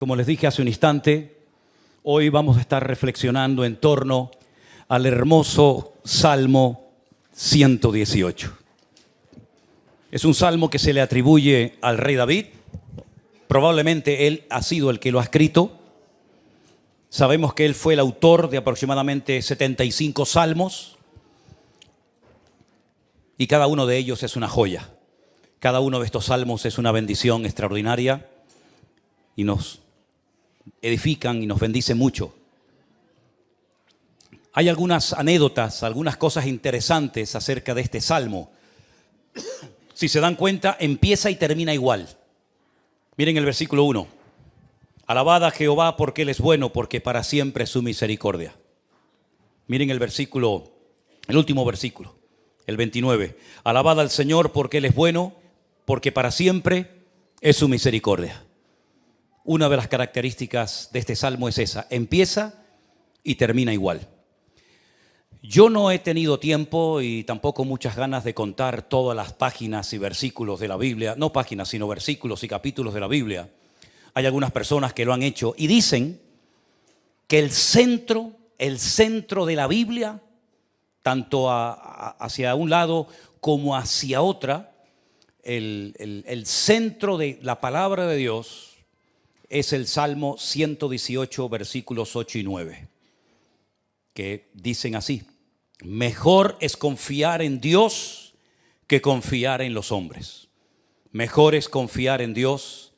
Como les dije hace un instante, hoy vamos a estar reflexionando en torno al hermoso Salmo 118. Es un salmo que se le atribuye al rey David. Probablemente él ha sido el que lo ha escrito. Sabemos que él fue el autor de aproximadamente 75 salmos y cada uno de ellos es una joya. Cada uno de estos salmos es una bendición extraordinaria y nos edifican y nos bendicen mucho. Hay algunas anécdotas, algunas cosas interesantes acerca de este salmo. Si se dan cuenta, empieza y termina igual. Miren el versículo 1. Alabad a Jehová porque Él es bueno, porque para siempre es su misericordia. Miren el último versículo, el 29. Alabad al Señor porque Él es bueno, porque para siempre es su misericordia. Una de las características de este salmo es esa, empieza y termina igual. Yo no he tenido tiempo y tampoco muchas ganas de contar todas las páginas y versículos de la Biblia, no páginas, sino versículos y capítulos de la Biblia. Hay algunas personas que lo han hecho y dicen que el centro de la Biblia, tanto hacia un lado como hacia otra, el centro de la palabra de Dios es el Salmo 118, versículos 8 y 9, que dicen así: mejor es confiar en Dios que confiar en los hombres. Mejor es confiar en Dios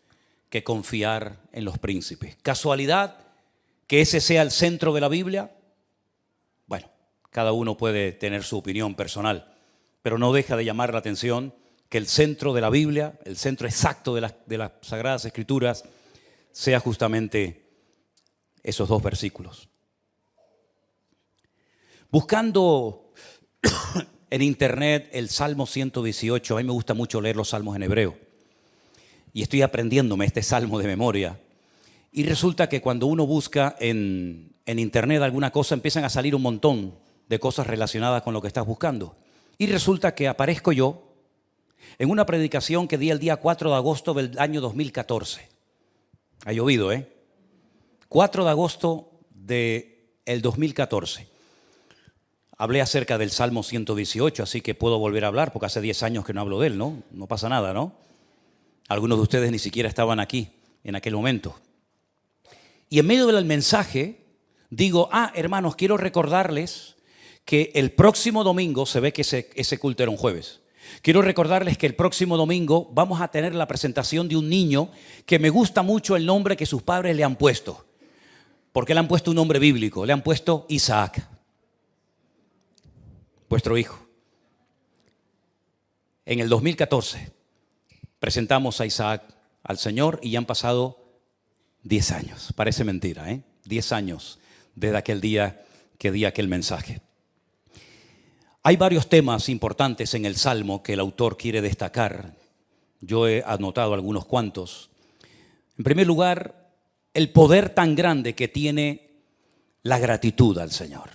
que confiar en los príncipes. ¿Casualidad que ese sea el centro de la Biblia? Bueno, cada uno puede tener su opinión personal, pero no deja de llamar la atención que el centro de la Biblia, el centro exacto de las Sagradas Escrituras, sea justamente esos dos versículos. Buscando en internet el Salmo 118, a mí me gusta mucho leer los salmos en hebreo, y estoy aprendiéndome este salmo de memoria, y resulta que cuando uno busca en internet alguna cosa, empiezan a salir un montón de cosas relacionadas con lo que estás buscando, y resulta que aparezco yo en una predicación que di el día 4 de agosto del año 2014. Ha llovido, 4 de agosto del 2014. Hablé acerca del Salmo 118, así que puedo volver a hablar, porque hace 10 años que no hablo de él, ¿no? No pasa nada, ¿no? Algunos de ustedes ni siquiera estaban aquí en aquel momento. Y en medio del mensaje digo, hermanos, quiero recordarles que el próximo domingo, se ve que ese culto era un jueves. Quiero recordarles que el próximo domingo vamos a tener la presentación de un niño que me gusta mucho el nombre que sus padres le han puesto. Porque le han puesto un nombre bíblico, le han puesto Isaac, vuestro hijo. En el 2014 presentamos a Isaac al Señor y ya han pasado 10 años. Parece mentira, 10 años desde aquel día que di aquel mensaje. Hay varios temas importantes en el Salmo que el autor quiere destacar. Yo he anotado algunos cuantos. En primer lugar, el poder tan grande que tiene la gratitud al Señor.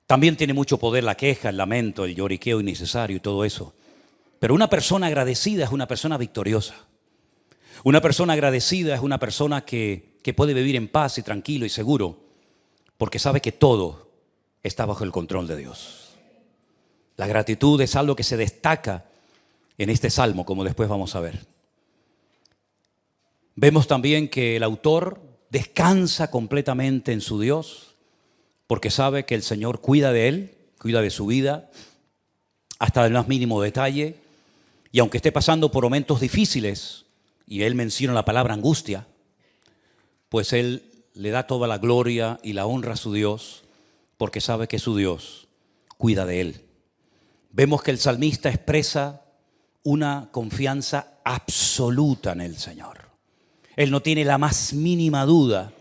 También tiene mucho poder la queja, el lamento, el lloriqueo innecesario y todo eso. Pero una persona agradecida es una persona victoriosa. Una persona agradecida es una persona que puede vivir en paz y tranquilo y seguro, porque sabe que todo está bajo el control de Dios. La gratitud es algo que se destaca en este salmo, como después vamos a ver. Vemos también que el autor descansa completamente en su Dios, porque sabe que el Señor cuida de él, cuida de su vida, hasta el más mínimo detalle, y aunque esté pasando por momentos difíciles, y él menciona la palabra angustia, pues él le da toda la gloria y la honra a su Dios, porque sabe que su Dios cuida de él. Vemos que el salmista expresa una confianza absoluta en el Señor. Él no tiene la más mínima duda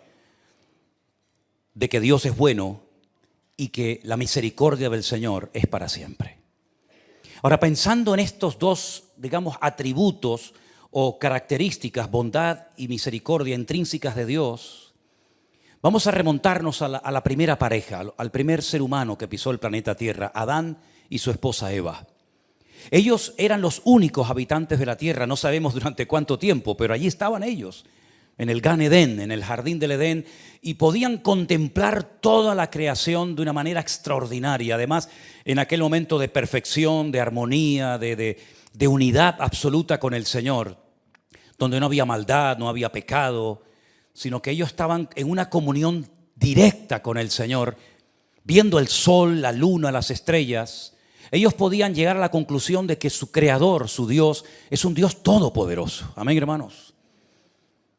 de que Dios es bueno y que la misericordia del Señor es para siempre. Ahora, pensando en estos dos, atributos o características, bondad y misericordia intrínsecas de Dios, vamos a remontarnos a la primera pareja, al primer ser humano que pisó el planeta Tierra, Adán y su esposa Eva. Ellos eran los únicos habitantes de la tierra, no sabemos durante cuánto tiempo, pero allí estaban ellos. en el Gan Edén, en el jardín del Edén, y podían contemplar toda la creación de una manera extraordinaria. Además, en aquel momento de perfección, de armonía, de unidad absoluta con el Señor, donde no había maldad, no había pecado, sino que ellos estaban en una comunión directa con el Señor, viendo el sol, la luna, las estrellas. Ellos podían llegar a la conclusión de que su Creador, su Dios, es un Dios todopoderoso. Amén, hermanos.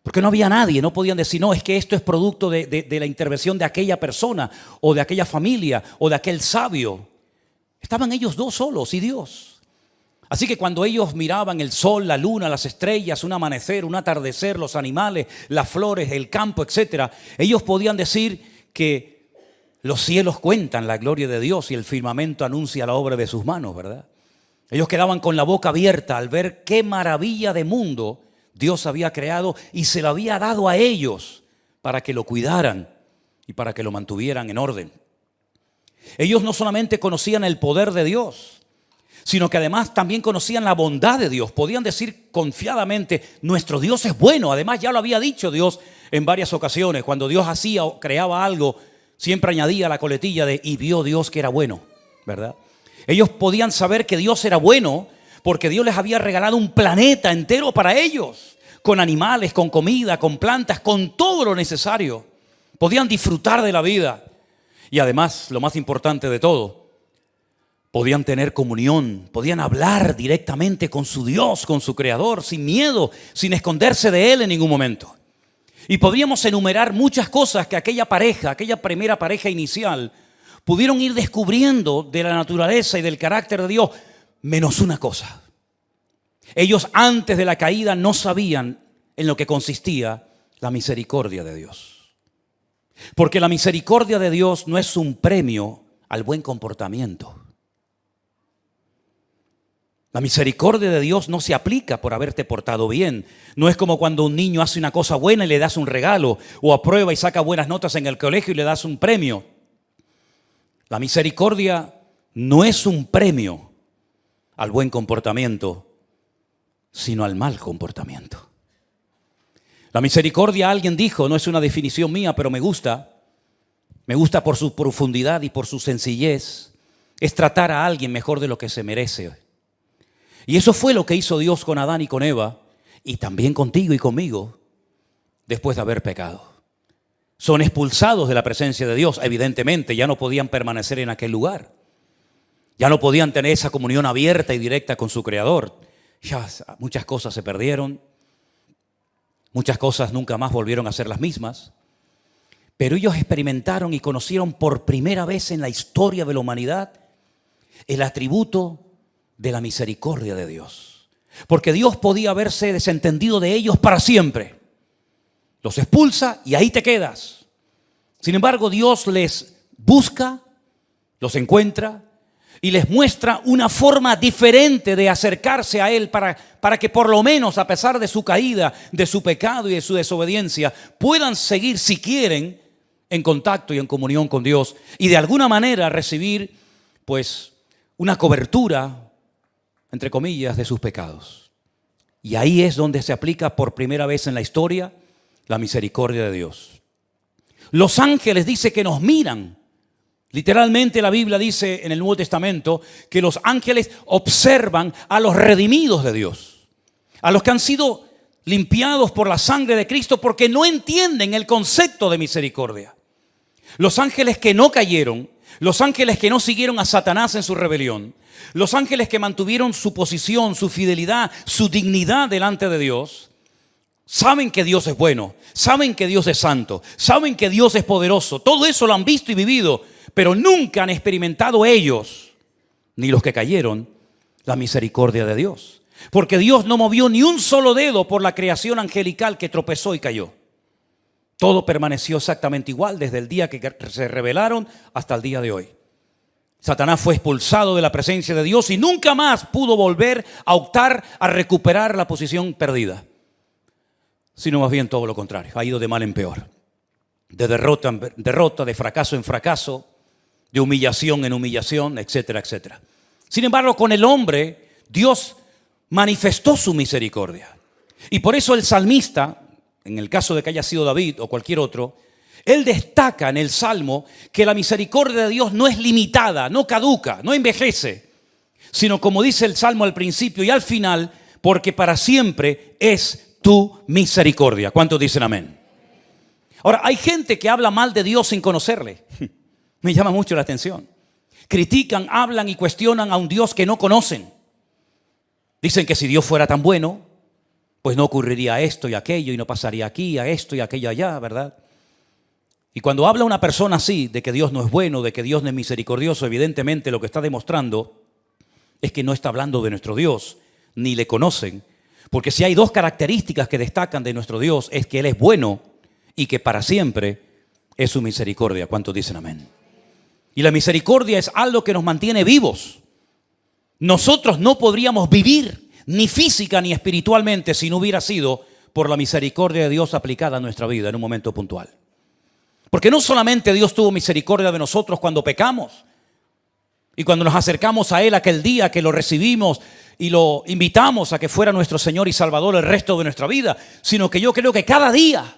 Porque no había nadie, no podían decir, no, es que esto es producto de la intervención de aquella persona, o de aquella familia, o de aquel sabio. Estaban ellos dos solos y Dios. Así que cuando ellos miraban el sol, la luna, las estrellas, un amanecer, un atardecer, los animales, las flores, el campo, etc., ellos podían decir que los cielos cuentan la gloria de Dios y el firmamento anuncia la obra de sus manos, ¿verdad? Ellos quedaban con la boca abierta al ver qué maravilla de mundo Dios había creado y se lo había dado a ellos para que lo cuidaran y para que lo mantuvieran en orden. Ellos no solamente conocían el poder de Dios, sino que además también conocían la bondad de Dios. Podían decir confiadamente, nuestro Dios es bueno. Además ya lo había dicho Dios en varias ocasiones. Cuando Dios hacía o creaba algo, siempre añadía la coletilla de y vio Dios que era bueno, ¿verdad? Ellos podían saber que Dios era bueno porque Dios les había regalado un planeta entero para ellos, con animales, con comida, con plantas, con todo lo necesario. Podían disfrutar de la vida. Y además, lo más importante de todo, podían tener comunión, podían hablar directamente con su Dios, con su Creador, sin miedo, sin esconderse de Él en ningún momento. Y podríamos enumerar muchas cosas que aquella primera pareja inicial, pudieron ir descubriendo de la naturaleza y del carácter de Dios, menos una cosa. Ellos antes de la caída no sabían en lo que consistía la misericordia de Dios. Porque la misericordia de Dios no es un premio al buen comportamiento. La misericordia de Dios no se aplica por haberte portado bien. No es como cuando un niño hace una cosa buena y le das un regalo, o aprueba y saca buenas notas en el colegio y le das un premio. La misericordia no es un premio al buen comportamiento, sino al mal comportamiento. La misericordia, alguien dijo, no es una definición mía, pero me gusta por su profundidad y por su sencillez, es tratar a alguien mejor de lo que se merece. Y eso fue lo que hizo Dios con Adán y con Eva, y también contigo y conmigo, después de haber pecado. Son expulsados de la presencia de Dios, evidentemente, ya no podían permanecer en aquel lugar. Ya no podían tener esa comunión abierta y directa con su Creador. Ya muchas cosas se perdieron, muchas cosas nunca más volvieron a ser las mismas. Pero ellos experimentaron y conocieron por primera vez en la historia de la humanidad el atributo de la misericordia de Dios. Porque Dios podía haberse desentendido de ellos para siempre. Los expulsa y ahí te quedas. Sin embargo, Dios les busca, los encuentra y les muestra una forma diferente de acercarse a Él para que por lo menos, a pesar de su caída, de su pecado y de su desobediencia, puedan seguir, si quieren, en contacto y en comunión con Dios y de alguna manera recibir, pues, una cobertura, entre comillas, de sus pecados. Y ahí es donde se aplica por primera vez en la historia la misericordia de Dios. Los ángeles dice que nos miran. Literalmente la Biblia dice en el Nuevo Testamento que los ángeles observan a los redimidos de Dios, a los que han sido limpiados por la sangre de Cristo porque no entienden el concepto de misericordia. Los ángeles que no cayeron, los ángeles que no siguieron a Satanás en su rebelión, los ángeles que mantuvieron su posición, su fidelidad, su dignidad delante de Dios, saben que Dios es bueno, saben que Dios es santo, saben que Dios es poderoso. Todo eso lo han visto y vivido, pero nunca han experimentado ellos, ni los que cayeron, la misericordia de Dios. Porque Dios no movió ni un solo dedo por la creación angelical que tropezó y cayó. Todo permaneció exactamente igual desde el día que se rebelaron hasta el día de hoy. Satanás fue expulsado de la presencia de Dios y nunca más pudo volver a optar a recuperar la posición perdida. Sino más bien todo lo contrario, ha ido de mal en peor. De derrota en derrota, de fracaso en fracaso, de humillación en humillación, etcétera, etcétera. Sin embargo, con el hombre, Dios manifestó su misericordia. Y por eso el salmista, en el caso de que haya sido David o cualquier otro, él destaca en el Salmo que la misericordia de Dios no es limitada, no caduca, no envejece, sino como dice el Salmo al principio y al final, porque para siempre es tu misericordia. ¿Cuántos dicen amén? Ahora, hay gente que habla mal de Dios sin conocerle. Me llama mucho la atención. Critican, hablan y cuestionan a un Dios que no conocen. Dicen que si Dios fuera tan bueno, pues no ocurriría esto y aquello y no pasaría aquí, a esto y aquello allá, ¿verdad? Y cuando habla una persona así, de que Dios no es bueno, de que Dios no es misericordioso, evidentemente lo que está demostrando es que no está hablando de nuestro Dios, ni le conocen. Porque si hay dos características que destacan de nuestro Dios, es que Él es bueno y que para siempre es su misericordia. ¿Cuántos dicen amén? Y la misericordia es algo que nos mantiene vivos. Nosotros no podríamos vivir ni física ni espiritualmente si no hubiera sido por la misericordia de Dios aplicada a nuestra vida en un momento puntual. Porque no solamente Dios tuvo misericordia de nosotros cuando pecamos y cuando nos acercamos a Él aquel día que lo recibimos y lo invitamos a que fuera nuestro Señor y Salvador el resto de nuestra vida, sino que yo creo que cada día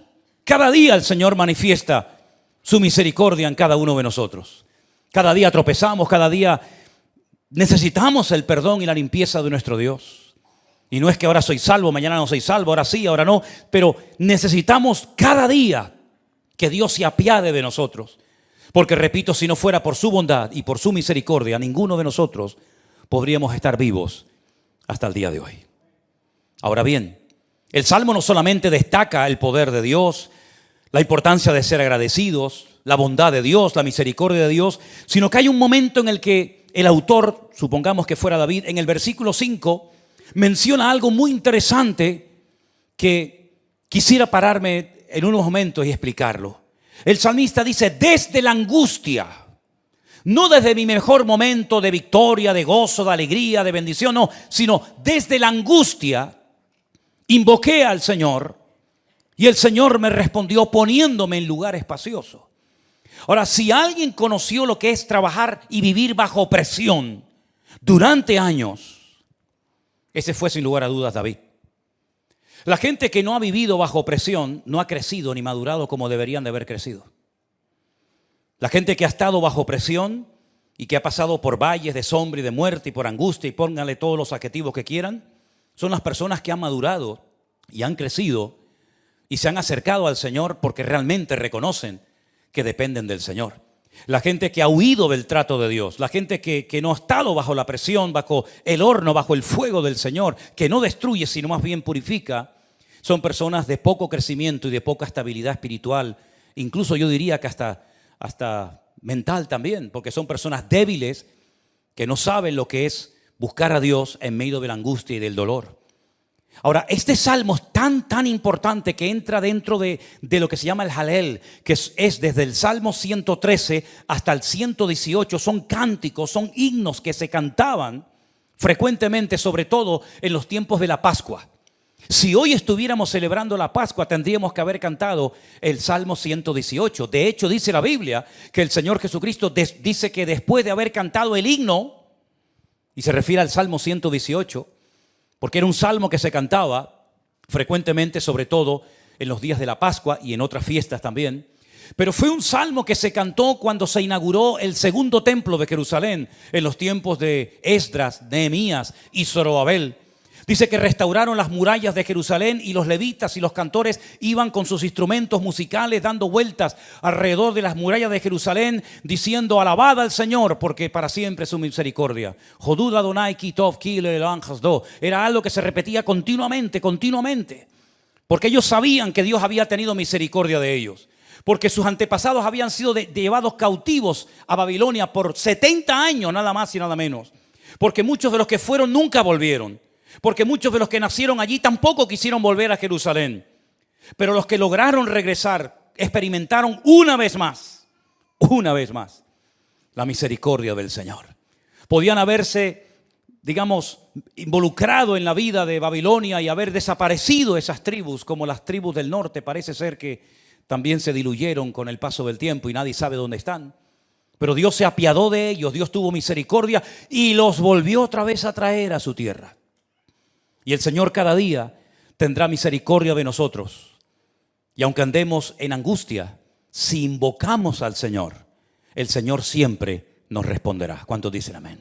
el Señor manifiesta su misericordia en cada uno de nosotros. Cada día tropezamos, cada día necesitamos el perdón y la limpieza de nuestro Dios. Y no es que ahora soy salvo, mañana no soy salvo, ahora sí, ahora no, pero necesitamos cada día que Dios se apiade de nosotros. Porque repito, si no fuera por su bondad y por su misericordia, ninguno de nosotros podríamos estar vivos hasta el día de hoy. Ahora bien, el Salmo no solamente destaca el poder de Dios, la importancia de ser agradecidos, la bondad de Dios, la misericordia de Dios, sino que hay un momento en el que el autor, supongamos que fuera David, en el versículo 5, menciona algo muy interesante que quisiera pararme en unos momentos y explicarlo. El salmista dice, desde la angustia, no desde mi mejor momento de victoria, de gozo, de alegría, de bendición, no, sino desde la angustia, invoqué al Señor y el Señor me respondió poniéndome en lugar espacioso. Ahora, si alguien conoció lo que es trabajar y vivir bajo presión durante años, ese fue sin lugar a dudas David. La gente que no ha vivido bajo presión no ha crecido ni madurado como deberían de haber crecido. La gente que ha estado bajo presión y que ha pasado por valles de sombra y de muerte y por angustia y pónganle todos los adjetivos que quieran, son las personas que han madurado y han crecido y se han acercado al Señor porque realmente reconocen que dependen del Señor. La gente que ha huido del trato de Dios, la gente que no ha estado bajo la presión, bajo el horno, bajo el fuego del Señor, que no destruye sino más bien purifica, son personas de poco crecimiento y de poca estabilidad espiritual, incluso yo diría que hasta mental también, porque son personas débiles que no saben lo que es buscar a Dios en medio de la angustia y del dolor. Ahora, este salmo es tan importante que entra dentro de lo que se llama el Halel, que es desde el Salmo 113 hasta el 118. Son cánticos, son himnos que se cantaban frecuentemente, sobre todo en los tiempos de la Pascua. Si hoy estuviéramos celebrando la Pascua, tendríamos que haber cantado el Salmo 118. De hecho, dice la Biblia que el Señor Jesucristo dice que después de haber cantado el himno, y se refiere al Salmo 118, porque era un salmo que se cantaba frecuentemente, sobre todo en los días de la Pascua y en otras fiestas también. Pero fue un salmo que se cantó cuando se inauguró el segundo templo de Jerusalén, en los tiempos de Esdras, Nehemías y Zorobabel. Dice que restauraron las murallas de Jerusalén y los levitas y los cantores iban con sus instrumentos musicales dando vueltas alrededor de las murallas de Jerusalén diciendo alabad al Señor porque para siempre es su misericordia. Jodud Adonai Kitov Kile Elan Hasdo. Era algo que se repetía continuamente, porque ellos sabían que Dios había tenido misericordia de ellos. Porque sus antepasados habían sido llevados cautivos a Babilonia por 70 años, nada más y nada menos. Porque muchos de los que fueron nunca volvieron. Porque muchos de los que nacieron allí tampoco quisieron volver a Jerusalén. Pero los que lograron regresar experimentaron una vez más, la misericordia del Señor. Podían haberse, involucrado en la vida de Babilonia y haber desaparecido esas tribus, como las tribus del norte. Parece ser que también se diluyeron con el paso del tiempo y nadie sabe dónde están. Pero Dios se apiadó de ellos, Dios tuvo misericordia y los volvió otra vez a traer a su tierra. Y el Señor cada día tendrá misericordia de nosotros. Y aunque andemos en angustia, si invocamos al Señor, el Señor siempre nos responderá. ¿Cuántos dicen amén?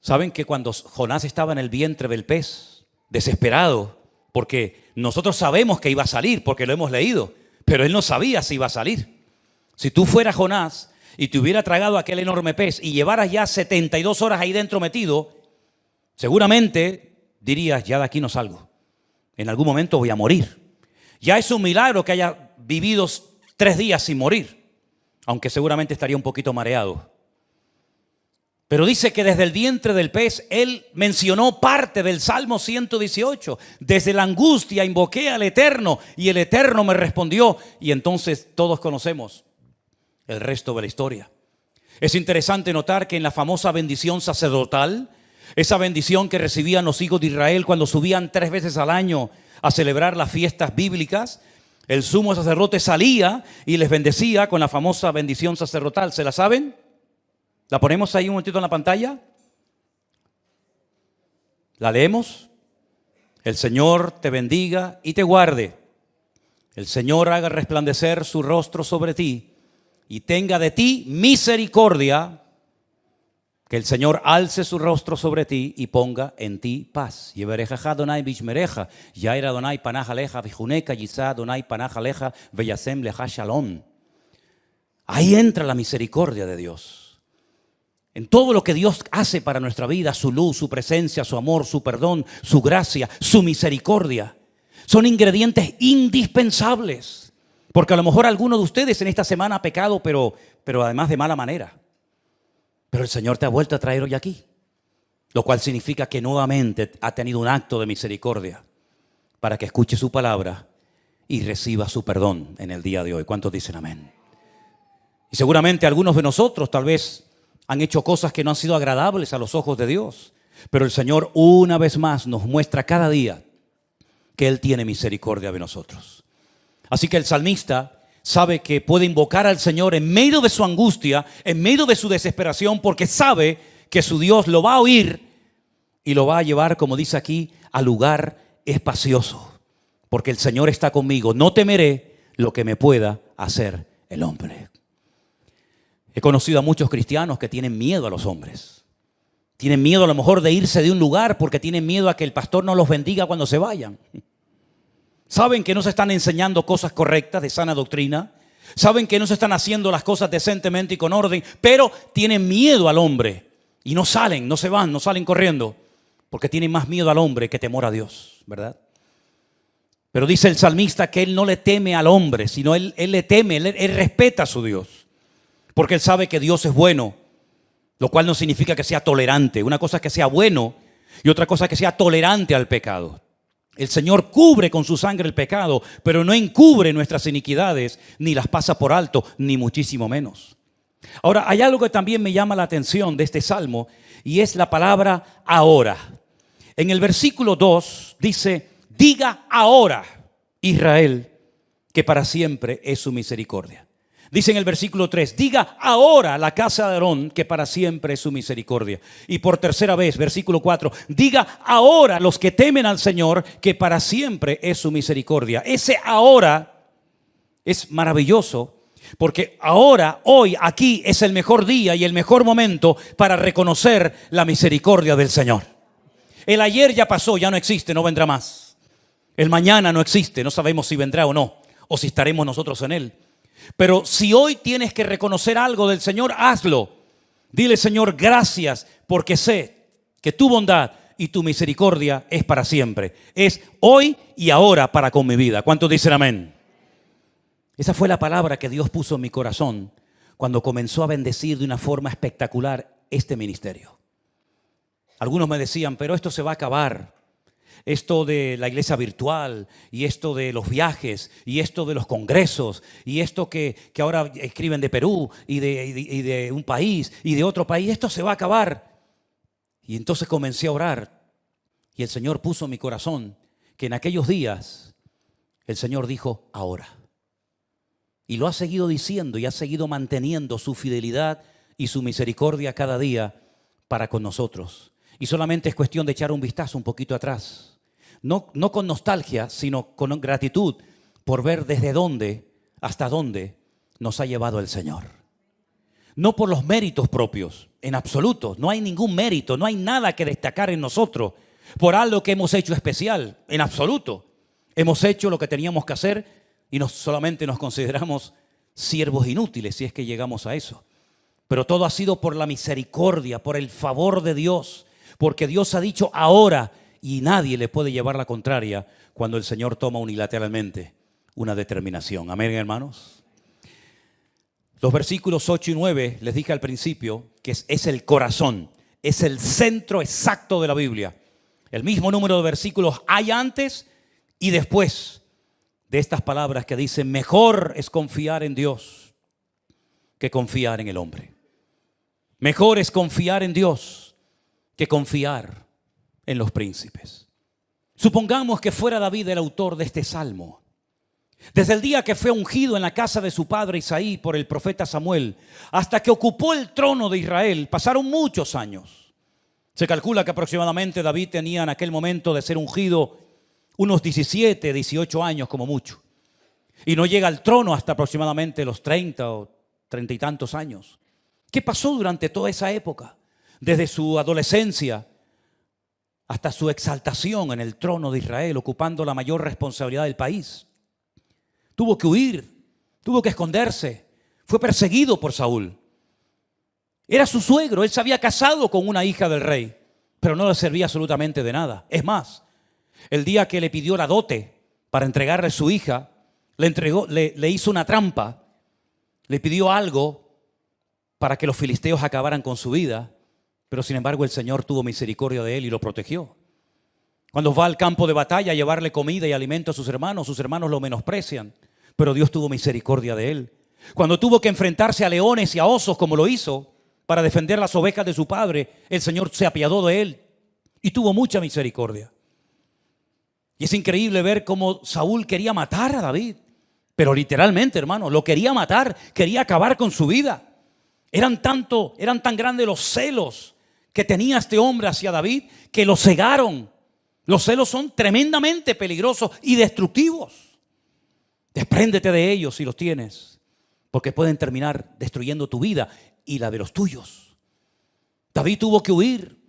¿Saben que cuando Jonás estaba en el vientre del pez, desesperado, porque nosotros sabemos que iba a salir, porque lo hemos leído, pero él no sabía si iba a salir? Si tú fueras Jonás y te hubiera tragado aquel enorme pez y llevaras ya 72 horas ahí dentro metido, seguramente dirías, ya de aquí no salgo. En algún momento voy a morir. Ya es un milagro que haya vivido 3 días sin morir, aunque seguramente estaría un poquito mareado. Pero dice que desde el vientre del pez, él mencionó parte del Salmo 118. Desde la angustia invoqué al Eterno y el Eterno me respondió. Y entonces todos conocemos el resto de la historia. Es interesante notar que en la famosa bendición sacerdotal, esa bendición que recibían los hijos de Israel cuando subían 3 veces al año a celebrar las fiestas bíblicas, el sumo sacerdote salía y les bendecía con la famosa bendición sacerdotal. ¿Se la saben? ¿La ponemos ahí un momentito en la pantalla? ¿La leemos? El Señor te bendiga y te guarde. El Señor haga resplandecer su rostro sobre ti y tenga de ti misericordia. Que el Señor alce su rostro sobre ti y ponga en ti paz. Yeverejaja Adonai bishmereja, yaira Adonai panaj aleja vijuneka yisa Adonai panaj aleja veyasem leja shalom. Ahí entra la misericordia de Dios. En todo lo que Dios hace para nuestra vida, su luz, su presencia, su amor, su perdón, su gracia, su misericordia, son ingredientes indispensables. Porque a lo mejor alguno de ustedes en esta semana ha pecado, pero además de mala manera. Pero el Señor te ha vuelto a traer hoy aquí, lo cual significa que nuevamente ha tenido un acto de misericordia para que escuche su palabra y reciba su perdón en el día de hoy. ¿Cuántos dicen amén? Y seguramente algunos de nosotros tal vez han hecho cosas que no han sido agradables a los ojos de Dios, pero el Señor una vez más nos muestra cada día que Él tiene misericordia de nosotros. Así que el salmista sabe que puede invocar al Señor en medio de su angustia, en medio de su desesperación, porque sabe que su Dios lo va a oír y lo va a llevar, como dice aquí, al lugar espacioso. Porque el Señor está conmigo, no temeré lo que me pueda hacer el hombre. He conocido a muchos cristianos que tienen miedo a los hombres. Tienen miedo a lo mejor de irse de un lugar porque tienen miedo a que el pastor no los bendiga cuando se vayan. Saben que no se están enseñando cosas correctas de sana doctrina. Saben que no se están haciendo las cosas decentemente y con orden, pero tienen miedo al hombre. Y no salen, no se van, no salen corriendo, porque tienen más miedo al hombre que temor a Dios, ¿verdad? Pero dice el salmista que él no le teme al hombre, sino él le teme, él respeta a su Dios. Porque él sabe que Dios es bueno, lo cual no significa que sea tolerante. Una cosa es que sea bueno y otra cosa es que sea tolerante al pecado. El Señor cubre con su sangre el pecado, pero no encubre nuestras iniquidades, ni las pasa por alto, ni muchísimo menos. Ahora, hay algo que también me llama la atención de este salmo, y es la palabra ahora. En el versículo 2 dice, diga ahora, Israel, que para siempre es su misericordia. Dice en el versículo 3, diga ahora la casa de Aarón que para siempre es su misericordia. Y por tercera vez, versículo 4, diga ahora los que temen al Señor que para siempre es su misericordia. Ese ahora es maravilloso porque ahora, hoy, aquí es el mejor día y el mejor momento para reconocer la misericordia del Señor. El ayer ya pasó, ya no existe, no vendrá más. El mañana no existe, no sabemos si vendrá o no, o si estaremos nosotros en él. Pero si hoy tienes que reconocer algo del Señor, hazlo. Dile, Señor, gracias, porque sé que tu bondad y tu misericordia es para siempre. Es hoy y ahora para con mi vida. ¿Cuántos dicen amén? Esa fue la palabra que Dios puso en mi corazón cuando comenzó a bendecir de una forma espectacular este ministerio. Algunos me decían, pero esto se va a acabar. Esto de la iglesia virtual y esto de los viajes y esto de los congresos y esto que ahora escriben de Perú y de un país y de otro país, esto se va a acabar. Y entonces comencé a orar y el Señor puso en mi corazón que en aquellos días el Señor dijo ahora. Y lo ha seguido diciendo y ha seguido manteniendo su fidelidad y su misericordia cada día para con nosotros. Y solamente es cuestión de echar un vistazo un poquito atrás. No con nostalgia, sino con gratitud por ver desde dónde, hasta dónde nos ha llevado el Señor. No por los méritos propios, en absoluto. No hay ningún mérito, no hay nada que destacar en nosotros por algo que hemos hecho especial, en absoluto. Hemos hecho lo que teníamos que hacer y solamente nos consideramos siervos inútiles, si es que llegamos a eso. Pero todo ha sido por la misericordia, por el favor de Dios, porque Dios ha dicho ahora y nadie le puede llevar la contraria cuando el Señor toma unilateralmente una determinación. Amén, hermanos. Los versículos 8 y 9, les dije al principio, que es el corazón, es el centro exacto de la Biblia. El mismo número de versículos hay antes y después de estas palabras que dicen: mejor es confiar en Dios que confiar en el hombre. Mejor es confiar en Dios que confiar en los príncipes. Supongamos que fuera David el autor de este salmo. Desde el día que fue ungido en la casa de su padre Isaí por el profeta Samuel hasta que ocupó el trono de Israel, pasaron muchos años. Se calcula que aproximadamente David tenía en aquel momento de ser ungido unos 17, 18 años como mucho. Y no llega al trono hasta aproximadamente los 30 o 30 y tantos años. ¿Qué pasó durante toda esa época? Desde su adolescencia hasta su exaltación en el trono de Israel, ocupando la mayor responsabilidad del país. Tuvo que huir, tuvo que esconderse, fue perseguido por Saúl. Era su suegro, él se había casado con una hija del rey, pero no le servía absolutamente de nada. Es más, el día que le pidió la dote para entregarle su hija, le hizo una trampa, le pidió algo para que los filisteos acabaran con su vida, pero sin embargo el Señor tuvo misericordia de él y lo protegió. Cuando va al campo de batalla a llevarle comida y alimento a sus hermanos lo menosprecian, pero Dios tuvo misericordia de él. Cuando tuvo que enfrentarse a leones y a osos como lo hizo para defender las ovejas de su padre, el Señor se apiadó de él y tuvo mucha misericordia. Y es increíble ver cómo Saúl quería matar a David, pero literalmente, hermano, lo quería matar, quería acabar con su vida. Eran tan grandes los celos que tenía este hombre hacia David que lo cegaron. Los celos son tremendamente peligrosos y destructivos. Despréndete de ellos si los tienes, porque pueden terminar destruyendo tu vida y la de los tuyos. David tuvo que huir,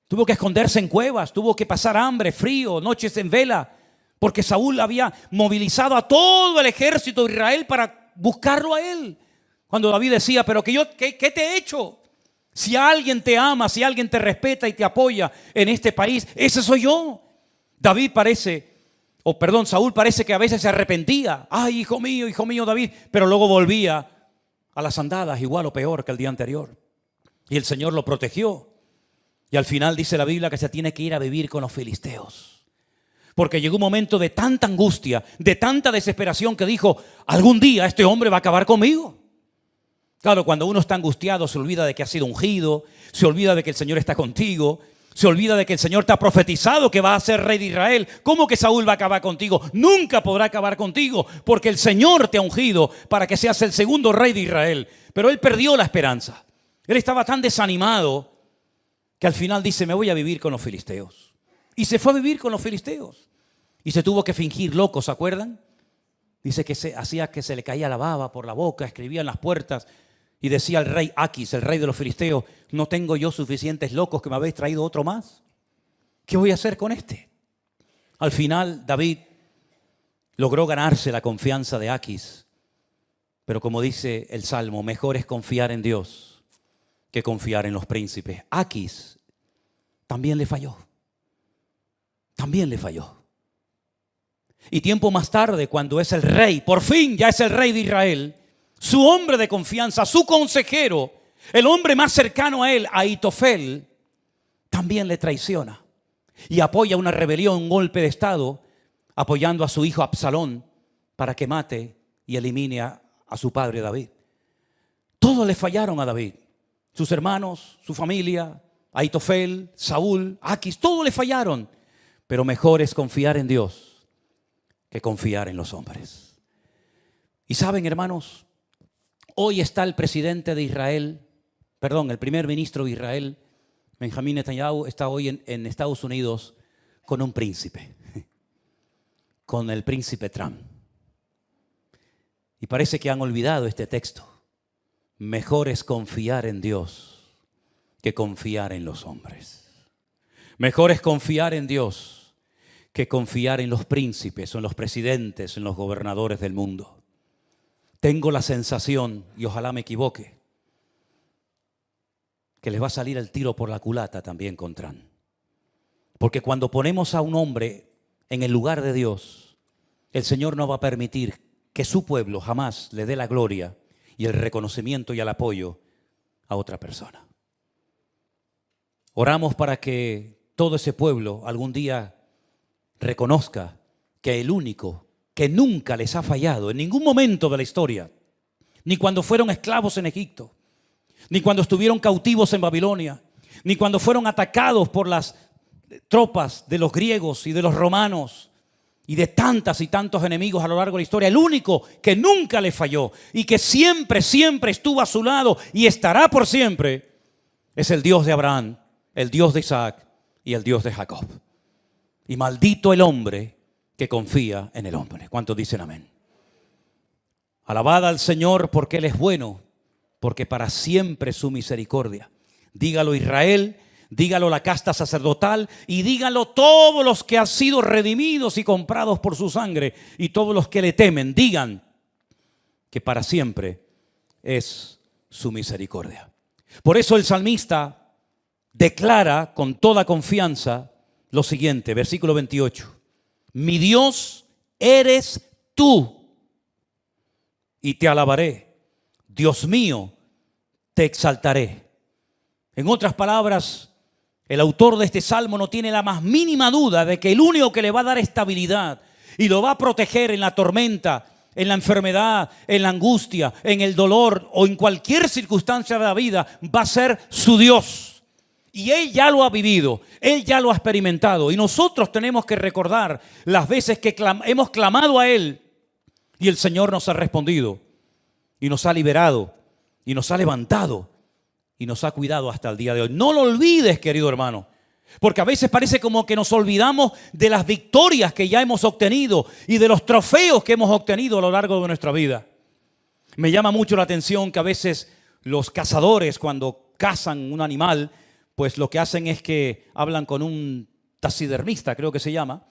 tuvo que esconderse en cuevas, tuvo que pasar hambre, frío, noches en vela, porque Saúl había movilizado a todo el ejército de Israel para buscarlo a él. Cuando David decía: pero ¿qué te he hecho? Si alguien te ama, si alguien te respeta y te apoya en este país, ese soy yo. Saúl parece que a veces se arrepentía. Ay, hijo mío David, pero luego volvía a las andadas igual o peor que el día anterior. Y el Señor lo protegió. Y al final dice la Biblia que se tiene que ir a vivir con los filisteos. Porque llegó un momento de tanta angustia, de tanta desesperación que dijo: algún día este hombre va a acabar conmigo. Claro, cuando uno está angustiado se olvida de que ha sido ungido, se olvida de que el Señor está contigo, se olvida de que el Señor te ha profetizado que va a ser rey de Israel. ¿Cómo que Saúl va a acabar contigo? Nunca podrá acabar contigo, porque el Señor te ha ungido para que seas el segundo rey de Israel. Pero él perdió la esperanza. Él estaba tan desanimado que al final dice: me voy a vivir con los filisteos. Y se fue a vivir con los filisteos. Y se tuvo que fingir loco, ¿se acuerdan? Dice que hacía que se le caía la baba por la boca, escribía en las puertas. Y decía al rey Aquis, el rey de los filisteos: ¿no tengo yo suficientes locos que me habéis traído otro más? ¿Qué voy a hacer con este? Al final David logró ganarse la confianza de Aquis. Pero como dice el Salmo, mejor es confiar en Dios que confiar en los príncipes. Aquis también le falló. También le falló. Y tiempo más tarde, cuando es el rey, por fin ya es el rey de Israel, su hombre de confianza, su consejero, el hombre más cercano a él, Ahitofel, también le traiciona y apoya una rebelión, un golpe de estado, apoyando a su hijo Absalón para que mate y elimine a su padre David. Todos le fallaron a David, sus hermanos, su familia, Ahitofel, Saúl, Aquis, todos le fallaron. Pero mejor es confiar en Dios que confiar en los hombres. Y saben, hermanos, hoy está el presidente de Israel, el primer ministro de Israel, Benjamín Netanyahu, está hoy en Estados Unidos con un príncipe, con el príncipe Trump. Y parece que han olvidado este texto. Mejor es confiar en Dios que confiar en los hombres. Mejor es confiar en Dios que confiar en los príncipes, o en los presidentes, en los gobernadores del mundo. Tengo la sensación, y ojalá me equivoque, que les va a salir el tiro por la culata también con Trump. Porque cuando ponemos a un hombre en el lugar de Dios, el Señor no va a permitir que su pueblo jamás le dé la gloria y el reconocimiento y el apoyo a otra persona. Oramos para que todo ese pueblo algún día reconozca que el único que nunca les ha fallado en ningún momento de la historia, ni cuando fueron esclavos en Egipto, ni cuando estuvieron cautivos en Babilonia, ni cuando fueron atacados por las tropas de los griegos y de los romanos y de tantas y tantos enemigos a lo largo de la historia, el único que nunca le falló y que siempre, siempre estuvo a su lado y estará por siempre, es el Dios de Abraham, el Dios de Isaac y el Dios de Jacob. Y maldito el hombre que confía en el hombre. ¿Cuántos dicen amén? Alabad al Señor porque Él es bueno, porque para siempre es su misericordia. Dígalo Israel, dígalo la casta sacerdotal y dígalo todos los que han sido redimidos y comprados por su sangre y todos los que le temen. Digan que para siempre es su misericordia. Por eso el salmista declara con toda confianza lo siguiente, versículo 28. Mi Dios eres tú y te alabaré. Dios mío, te exaltaré. En otras palabras, el autor de este salmo no tiene la más mínima duda de que el único que le va a dar estabilidad y lo va a proteger en la tormenta, en la enfermedad, en la angustia, en el dolor o en cualquier circunstancia de la vida va a ser su Dios. Y Él ya lo ha vivido, Él ya lo ha experimentado. Y nosotros tenemos que recordar las veces que hemos clamado a Él y el Señor nos ha respondido y nos ha liberado y nos ha levantado y nos ha cuidado hasta el día de hoy. No lo olvides, querido hermano, porque a veces parece como que nos olvidamos de las victorias que ya hemos obtenido y de los trofeos que hemos obtenido a lo largo de nuestra vida. Me llama mucho la atención que a veces los cazadores, cuando cazan un animal, pues lo que hacen es que hablan con un taxidermista, creo que se llama,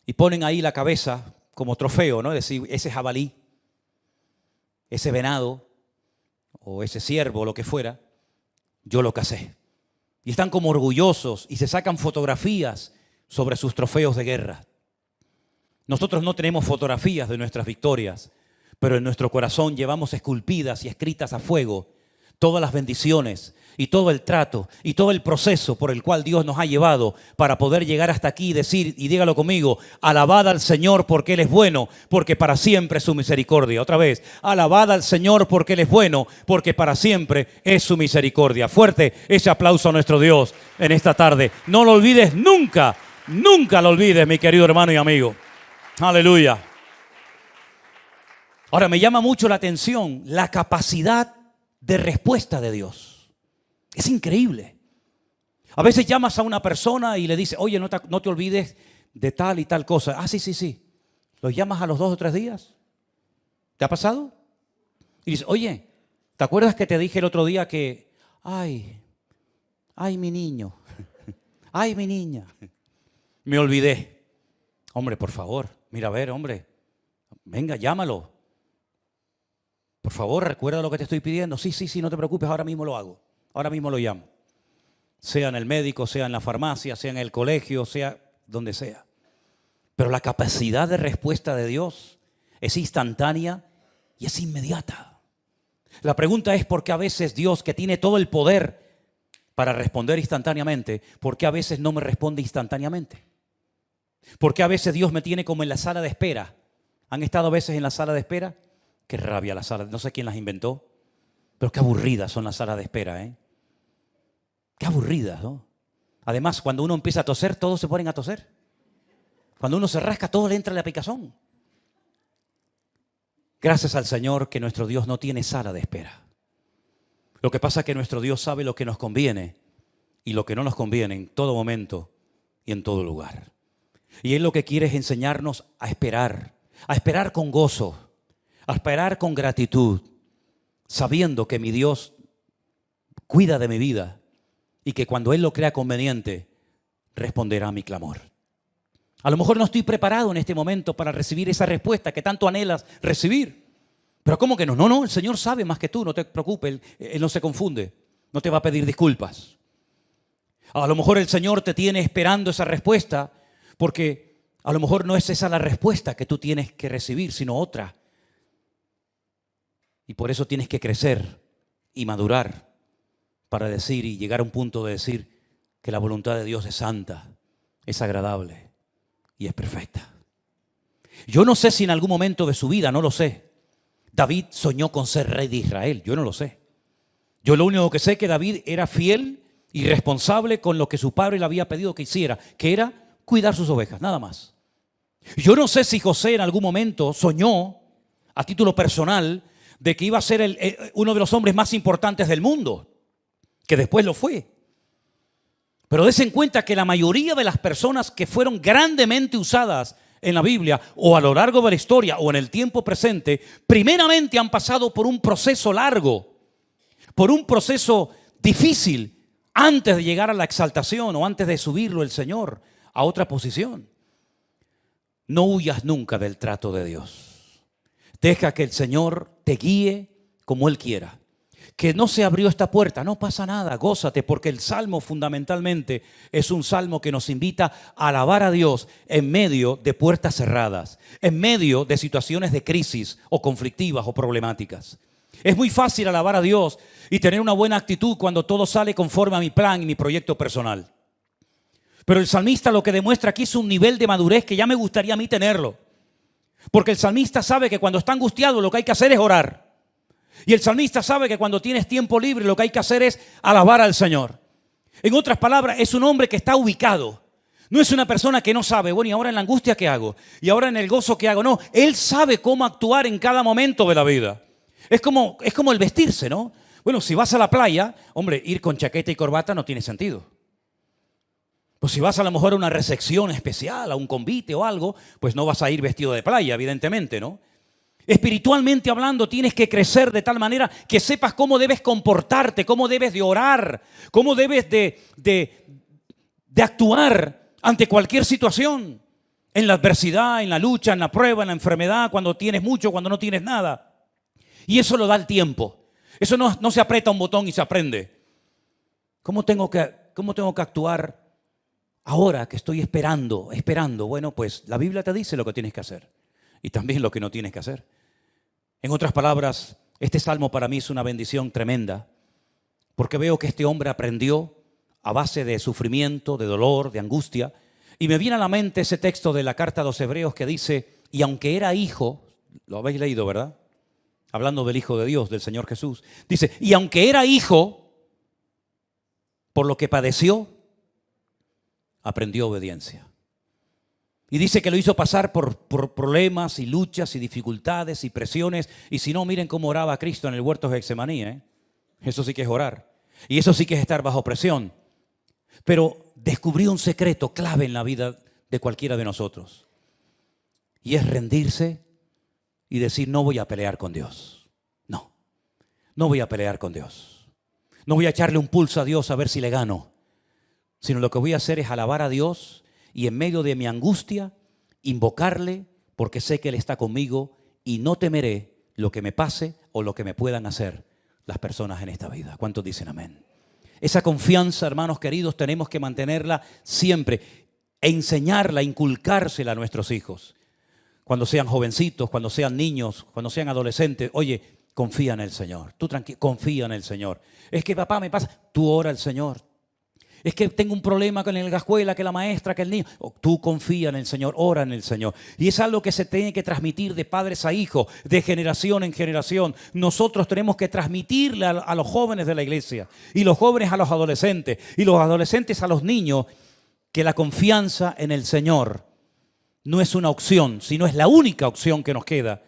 y ponen ahí la cabeza como trofeo, ¿no? Es decir, ese jabalí, ese venado o ese ciervo, lo que fuera, yo lo cacé. Y están como orgullosos y se sacan fotografías sobre sus trofeos de guerra. Nosotros no tenemos fotografías de nuestras victorias, pero en nuestro corazón llevamos esculpidas y escritas a fuego todas las bendiciones y todo el trato y todo el proceso por el cual Dios nos ha llevado para poder llegar hasta aquí y decir, y dígalo conmigo, alabad al Señor porque Él es bueno, porque para siempre es su misericordia. Otra vez, alabad al Señor porque Él es bueno, porque para siempre es su misericordia. Fuerte ese aplauso a nuestro Dios en esta tarde. No lo olvides nunca, nunca lo olvides, mi querido hermano y amigo. Aleluya. Ahora me llama mucho la atención la capacidad de respuesta de Dios. Es increíble. A veces llamas a una persona y le dices, oye, no te olvides de tal y tal cosa. Ah, sí. Los llamas a los 2 o 3 días. ¿Te ha pasado? Y dices, oye, ¿te acuerdas que te dije el otro día que, ay, mi niño, ay, mi niña, me olvidé? Hombre, por favor, mira, a ver, hombre, venga, llámalo. Por favor, recuerda lo que te estoy pidiendo. Sí, no te preocupes, ahora mismo lo hago. Ahora mismo lo llamo. Sea en el médico, sea en la farmacia, sea en el colegio, sea donde sea. Pero la capacidad de respuesta de Dios es instantánea y es inmediata. La pregunta es por qué a veces Dios, que tiene todo el poder para responder instantáneamente, ¿por qué a veces no me responde instantáneamente? ¿Por qué a veces Dios me tiene como en la sala de espera? ¿Han estado a veces en la sala de espera? Qué rabia la sala, no sé quién las inventó, pero qué aburridas son las salas de espera, ¿eh? Qué aburridas, ¿no? Además, cuando uno empieza a toser, todos se ponen a toser. Cuando uno se rasca, todo le entra la picazón. Gracias al Señor que nuestro Dios no tiene sala de espera. Lo que pasa es que nuestro Dios sabe lo que nos conviene y lo que no nos conviene en todo momento y en todo lugar. Y Él lo que quiere es enseñarnos a esperar con gozo, a esperar con gratitud, sabiendo que mi Dios cuida de mi vida y que cuando Él lo crea conveniente, responderá a mi clamor. A lo mejor no estoy preparado en este momento para recibir esa respuesta que tanto anhelas recibir. Pero ¿cómo que no? No, el Señor sabe más que tú, no te preocupes, Él no se confunde, no te va a pedir disculpas. A lo mejor el Señor te tiene esperando esa respuesta porque a lo mejor no es esa la respuesta que tú tienes que recibir, sino otra. Y por eso tienes que crecer y madurar para decir y llegar a un punto de decir que la voluntad de Dios es santa, es agradable y es perfecta. Yo no sé si en algún momento de su vida, no lo sé, David soñó con ser rey de Israel. Yo no lo sé. Yo lo único que sé es que David era fiel y responsable con lo que su padre le había pedido que hiciera, que era cuidar sus ovejas, nada más. Yo no sé si José en algún momento soñó, a título personal, de que iba a ser uno de los hombres más importantes del mundo, que después lo fue. Pero des en cuenta que la mayoría de las personas que fueron grandemente usadas en la Biblia o a lo largo de la historia o en el tiempo presente, primeramente han pasado por un proceso largo, por un proceso difícil, antes de llegar a la exaltación o antes de subirlo el Señor a otra posición. No huyas nunca del trato de Dios. Deja que el Señor te guíe como Él quiera. Que no se abrió esta puerta, no pasa nada, gózate, porque el Salmo fundamentalmente es un salmo que nos invita a alabar a Dios en medio de puertas cerradas, en medio de situaciones de crisis o conflictivas o problemáticas. Es muy fácil alabar a Dios y tener una buena actitud cuando todo sale conforme a mi plan y mi proyecto personal. Pero el salmista lo que demuestra aquí es un nivel de madurez que ya me gustaría a mí tenerlo. Porque el salmista sabe que cuando está angustiado lo que hay que hacer es orar. Y el salmista sabe que cuando tienes tiempo libre lo que hay que hacer es alabar al Señor. En otras palabras, es un hombre que está ubicado. No es una persona que no sabe, bueno, ¿y ahora en la angustia qué hago? ¿Y ahora en el gozo qué hago? No, él sabe cómo actuar en cada momento de la vida. Es como el vestirse, ¿no? Bueno, si vas a la playa, hombre, ir con chaqueta y corbata no tiene sentido. Pues si vas a lo mejor a una recepción especial, a un convite o algo, pues no vas a ir vestido de playa, evidentemente, ¿no? Espiritualmente hablando, tienes que crecer de tal manera que sepas cómo debes comportarte, cómo debes de orar, cómo debes de actuar ante cualquier situación. En la adversidad, en la lucha, en la prueba, en la enfermedad, cuando tienes mucho, cuando no tienes nada. Y eso lo da el tiempo. Eso no se aprieta un botón y se aprende. ¿Cómo tengo que actuar ahora que estoy esperando? Bueno, pues la Biblia te dice lo que tienes que hacer y también lo que no tienes que hacer. En otras palabras, este salmo para mí es una bendición tremenda porque veo que este hombre aprendió a base de sufrimiento, de dolor, de angustia. Y me viene a la mente ese texto de la carta a los Hebreos que dice, y aunque era hijo, lo habéis leído, ¿verdad? Hablando del Hijo de Dios, del Señor Jesús. Dice, y aunque era hijo, por lo que padeció, aprendió obediencia. Y dice que lo hizo pasar por problemas y luchas y dificultades y presiones. Y si no, miren cómo oraba Cristo en el huerto de Getsemaní, ¿eh? Eso sí que es orar. Y eso sí que es estar bajo presión. Pero descubrió un secreto clave en la vida de cualquiera de nosotros. Y es rendirse y decir, no voy a pelear con Dios. No voy a pelear con Dios. No voy a echarle un pulso a Dios a ver si le gano. Sino lo que voy a hacer es alabar a Dios y en medio de mi angustia, invocarle porque sé que Él está conmigo y no temeré lo que me pase o lo que me puedan hacer las personas en esta vida. ¿Cuántos dicen amén? Esa confianza, hermanos queridos, tenemos que mantenerla siempre e enseñarla, inculcársela a nuestros hijos. Cuando sean jovencitos, cuando sean niños, cuando sean adolescentes, oye, confía en el Señor. Tú tranquilo, confía en el Señor. Es que papá me pasa, tú ora al Señor. Es que tengo un problema con la escuela, que la maestra, que el niño. Tú confía en el Señor, ora en el Señor. Y es algo que se tiene que transmitir de padres a hijos, de generación en generación. Nosotros tenemos que transmitirle a los jóvenes de la iglesia, y los jóvenes a los adolescentes, y los adolescentes a los niños, que la confianza en el Señor no es una opción, sino es la única opción que nos queda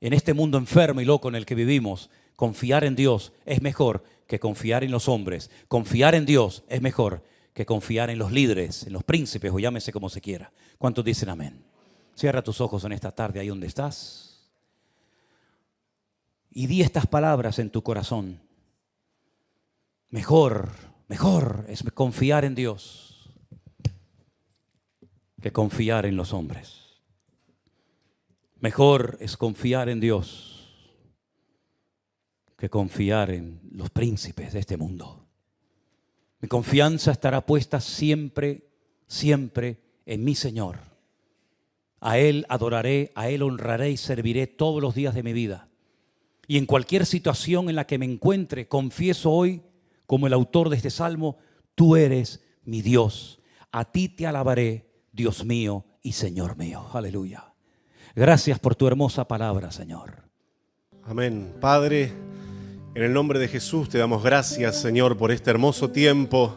en este mundo enfermo y loco en el que vivimos. Confiar en Dios es mejor que confiar en los hombres. Confiar en Dios es mejor que confiar en los líderes, en los príncipes o llámese como se quiera. ¿Cuántos dicen amén? Cierra tus ojos en esta tarde ahí donde estás. y di estas palabras en tu corazón. Mejor es confiar en Dios que confiar en los hombres. Mejor es confiar en Dios que confiar en los príncipes de este mundo. Mi confianza estará puesta siempre, siempre en mi Señor. A Él adoraré, a Él honraré y serviré todos los días de mi vida. Y en cualquier situación en la que me encuentre, confieso hoy, como el autor de este salmo, tú eres mi Dios. A ti te alabaré, Dios mío y Señor mío. Aleluya. Gracias por tu hermosa palabra, Señor. Amén. Padre, en el nombre de Jesús te damos gracias, Señor, por este hermoso tiempo.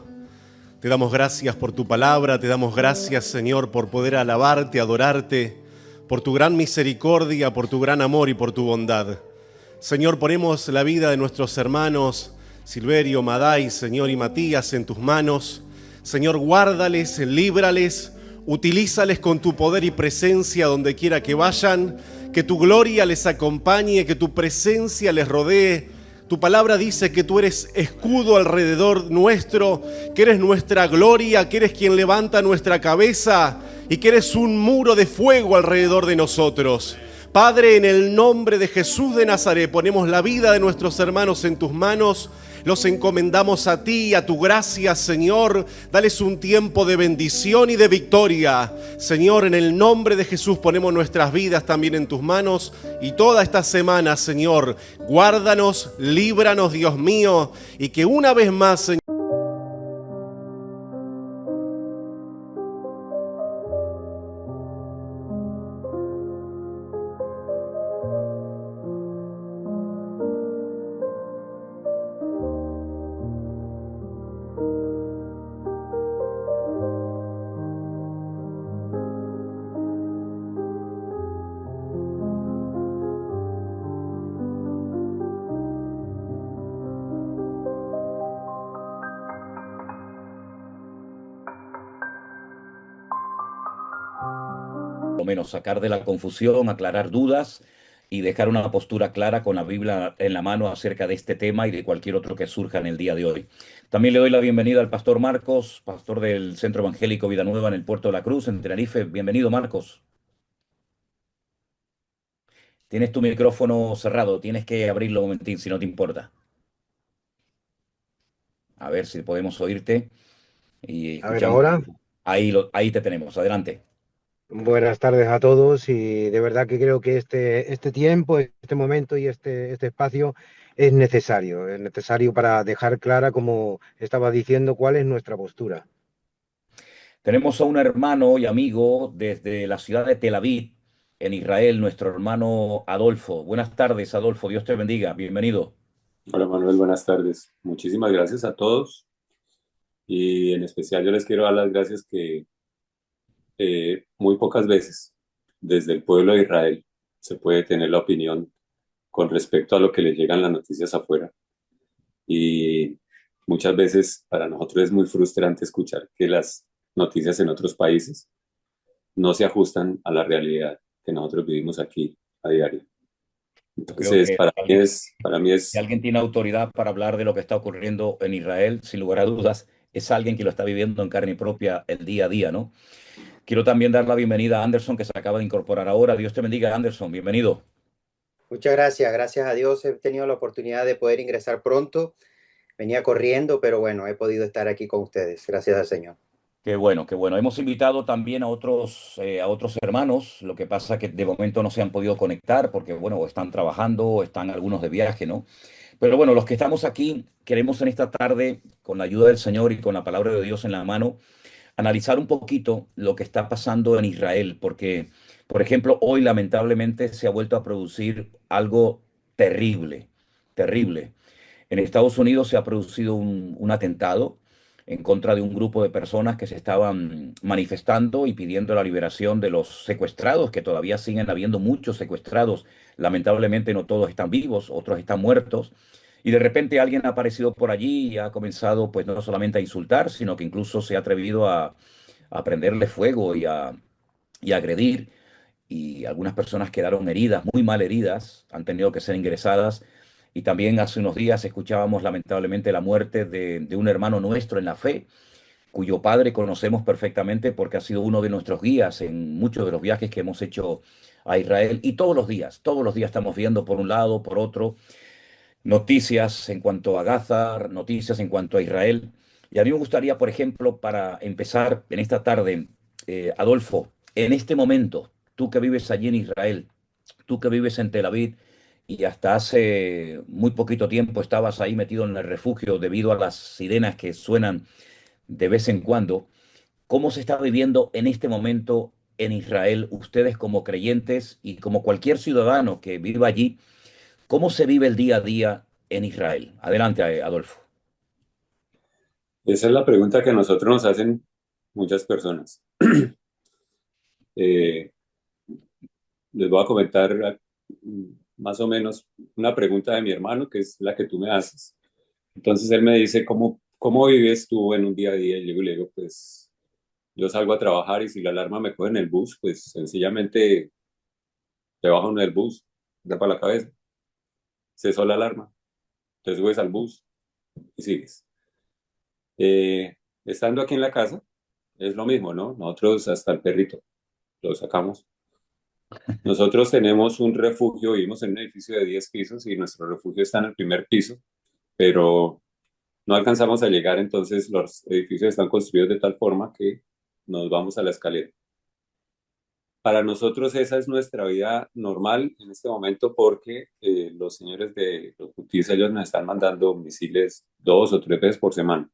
Te damos gracias por tu palabra, te damos gracias, Señor, por poder alabarte, adorarte, por tu gran misericordia, por tu gran amor y por tu bondad. Señor, ponemos la vida de nuestros hermanos Silverio, Madai, Señor, y Matías en tus manos. Señor, guárdales, líbrales, utilízales con tu poder y presencia donde quiera que vayan, que tu gloria les acompañe, que tu presencia les rodee. Tu palabra dice que tú eres escudo alrededor nuestro, que eres nuestra gloria, que eres quien levanta nuestra cabeza y que eres un muro de fuego alrededor de nosotros. Padre, en el nombre de Jesús de Nazaret, ponemos la vida de nuestros hermanos en tus manos. Los encomendamos a ti y a tu gracia, Señor. Dales un tiempo de bendición y de victoria. Señor, en el nombre de Jesús ponemos nuestras vidas también en tus manos. Y toda esta semana, Señor, guárdanos, líbranos, Dios mío. Y que una vez más, Señor, Lo menos sacar de la confusión, aclarar dudas y dejar una postura clara con la Biblia en la mano acerca de este tema y de cualquier otro que surja en el día de hoy. También le doy la bienvenida al pastor Marcos, pastor del Centro Evangélico Vida Nueva en el Puerto de la Cruz, en Tenerife. Bienvenido, Marcos. Tienes tu micrófono cerrado, tienes que abrirlo un momentín si no te importa. A ver si podemos oírte y A ver, escuchamos. ahora, Ahí te tenemos, adelante. buenas tardes a todos y de verdad que creo que este tiempo, este momento y este espacio es necesario para dejar clara, como estaba diciendo, cuál es nuestra postura. Tenemos a un hermano y amigo desde la ciudad de Tel Aviv, en Israel, nuestro hermano Adolfo. Buenas tardes, Adolfo. Dios te bendiga. Bienvenido. Hola Manuel, buenas tardes. Muchísimas gracias a todos y en especial yo les quiero dar las gracias que muy pocas veces desde el pueblo de Israel se puede tener la opinión con respecto a lo que les llegan las noticias afuera y muchas veces para nosotros es muy frustrante escuchar que las noticias en otros países no se ajustan a la realidad que nosotros vivimos aquí a diario. Yo creo Entonces, que para mí si es alguien tiene autoridad para hablar de lo que está ocurriendo en Israel, sin lugar a dudas, es alguien que lo está viviendo en carne propia el día a día, ¿no? Quiero también dar la bienvenida a Anderson, que se acaba de incorporar ahora. Dios te bendiga, Anderson. Bienvenido. Muchas gracias, gracias a Dios he tenido la oportunidad de poder ingresar pronto. Venía corriendo, pero bueno, he podido estar aquí con ustedes, gracias al Señor. Qué bueno, qué bueno. Hemos invitado también a otros hermanos. Lo que pasa es que de momento no se han podido conectar porque, bueno, o están trabajando o están algunos de viaje, ¿no? Pero bueno, los que estamos aquí queremos en esta tarde, con la ayuda del Señor y con la palabra de Dios en la mano, analizar un poquito lo que está pasando en Israel, porque, por ejemplo, hoy lamentablemente se ha vuelto a producir algo terrible, terrible. En Estados Unidos se ha producido un atentado en contra de un grupo de personas que se estaban manifestando y pidiendo la liberación de los secuestrados, que todavía siguen habiendo muchos secuestrados. Lamentablemente no todos están vivos, otros están muertos. Y de repente alguien ha aparecido por allí y ha comenzado pues no solamente a insultar, sino que incluso se ha atrevido a prenderle fuego y a agredir. y algunas personas quedaron heridas, muy mal heridas, han tenido que ser ingresadas. Y también hace unos días escuchábamos lamentablemente la muerte de un hermano nuestro en la fe, cuyo padre conocemos perfectamente porque ha sido uno de nuestros guías en muchos de los viajes que hemos hecho a Israel. Y todos los días estamos viendo por un lado, por otro, noticias en cuanto a Gaza, noticias en cuanto a Israel. Y a mí me gustaría, por ejemplo, para empezar en esta tarde, Adolfo, en este momento, tú que vives allí en Israel, tú que vives en Tel Aviv y hasta hace muy poquito tiempo estabas ahí metido en el refugio debido a las sirenas que suenan de vez en cuando, ¿cómo se está viviendo en este momento en Israel, ustedes como creyentes y como cualquier ciudadano que viva allí? ¿Cómo se vive el día a día en Israel? Adelante, Adolfo. Esa es la pregunta que a nosotros nos hacen muchas personas. Eh, Les voy a comentar más o menos una pregunta de mi hermano, que es la que tú me haces. Entonces él me dice, ¿cómo vives tú en un día a día? Y yo le digo, pues yo salgo a trabajar y si la alarma me coge en el bus, pues sencillamente te bajo en el bus, da para la cabeza, cesó la alarma, te subes al bus y sigues. Estando aquí en la casa, es lo mismo, ¿no? Nosotros hasta el perrito lo sacamos. Nosotros tenemos un refugio, vivimos en un edificio de 10 pisos y nuestro refugio está en el primer piso, pero no alcanzamos a llegar, entonces los edificios están construidos de tal forma que nos vamos a la escalera. Para nosotros esa es nuestra vida normal en este momento porque los señores de los Houthis, ellos nos están mandando misiles 2 o 3 veces por semana.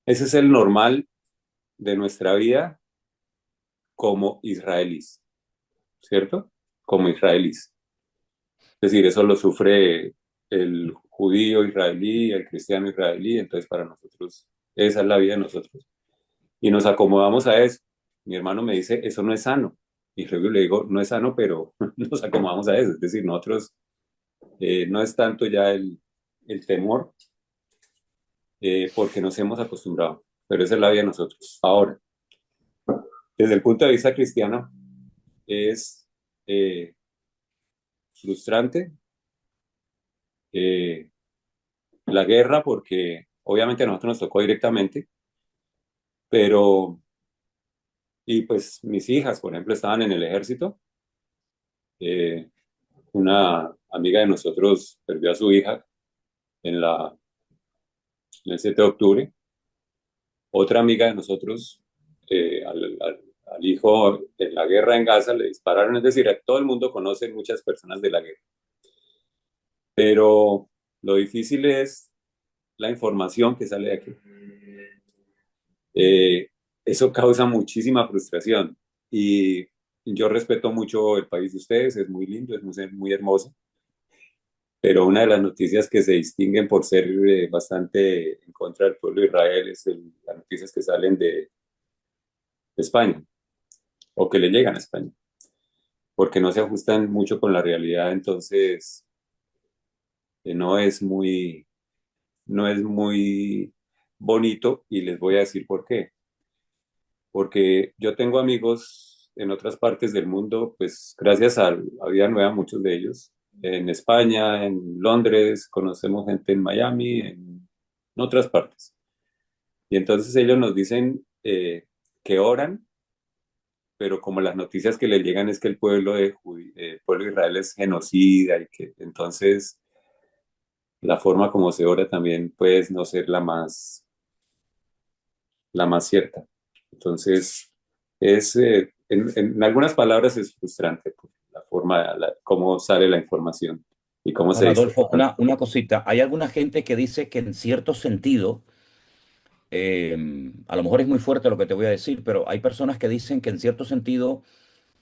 Ese es el normal de nuestra vida como israelíes, ¿cierto? Como israelíes. Es decir, eso lo sufre el judío israelí, el cristiano israelí, entonces para nosotros esa es la vida de nosotros. Y nos acomodamos a eso. Mi hermano me dice, eso no es sano. Y luego le digo, no es sano, pero nos acomodamos a eso. Es decir, nosotros no es tanto ya el temor, porque nos hemos acostumbrado, pero esa es la vida de nosotros. Ahora, desde el punto de vista cristiano, es eh, frustrante eh, la guerra porque obviamente a nosotros nos tocó directamente, pero, y pues mis hijas, por ejemplo, estaban en el ejército. Eh, una amiga de nosotros perdió a su hija en en el 7 de octubre. Otra amiga de nosotros, al hijo en la guerra en Gaza, le dispararon. Es decir, a todo el mundo conoce muchas personas de la guerra. Pero lo difícil es la información que sale de aquí. Eh, Eso causa muchísima frustración. Y yo respeto mucho el país de ustedes, es muy lindo, es muy hermoso. Pero una de las noticias que se distinguen por ser bastante en contra del pueblo de Israel es las noticias que salen de España o que le llegan a España, porque no se ajustan mucho con la realidad, entonces no es no es muy bonito y les voy a decir por qué. Porque yo tengo amigos en otras partes del mundo, pues gracias a Vida Nueva, muchos de ellos, en España, en Londres, conocemos gente en Miami, en otras partes. Y entonces ellos nos dicen que oran, pero como las noticias que les llegan es que el pueblo de Israel es genocida y que entonces la forma como se ora también puede no ser la más cierta. Entonces, en algunas palabras es frustrante pues, la forma, cómo sale la información y cómo se Ahora, dice. Adolfo, una cosita. Hay alguna gente que dice que en cierto sentido, a lo mejor es muy fuerte lo que te voy a decir, pero hay personas que dicen que en cierto sentido,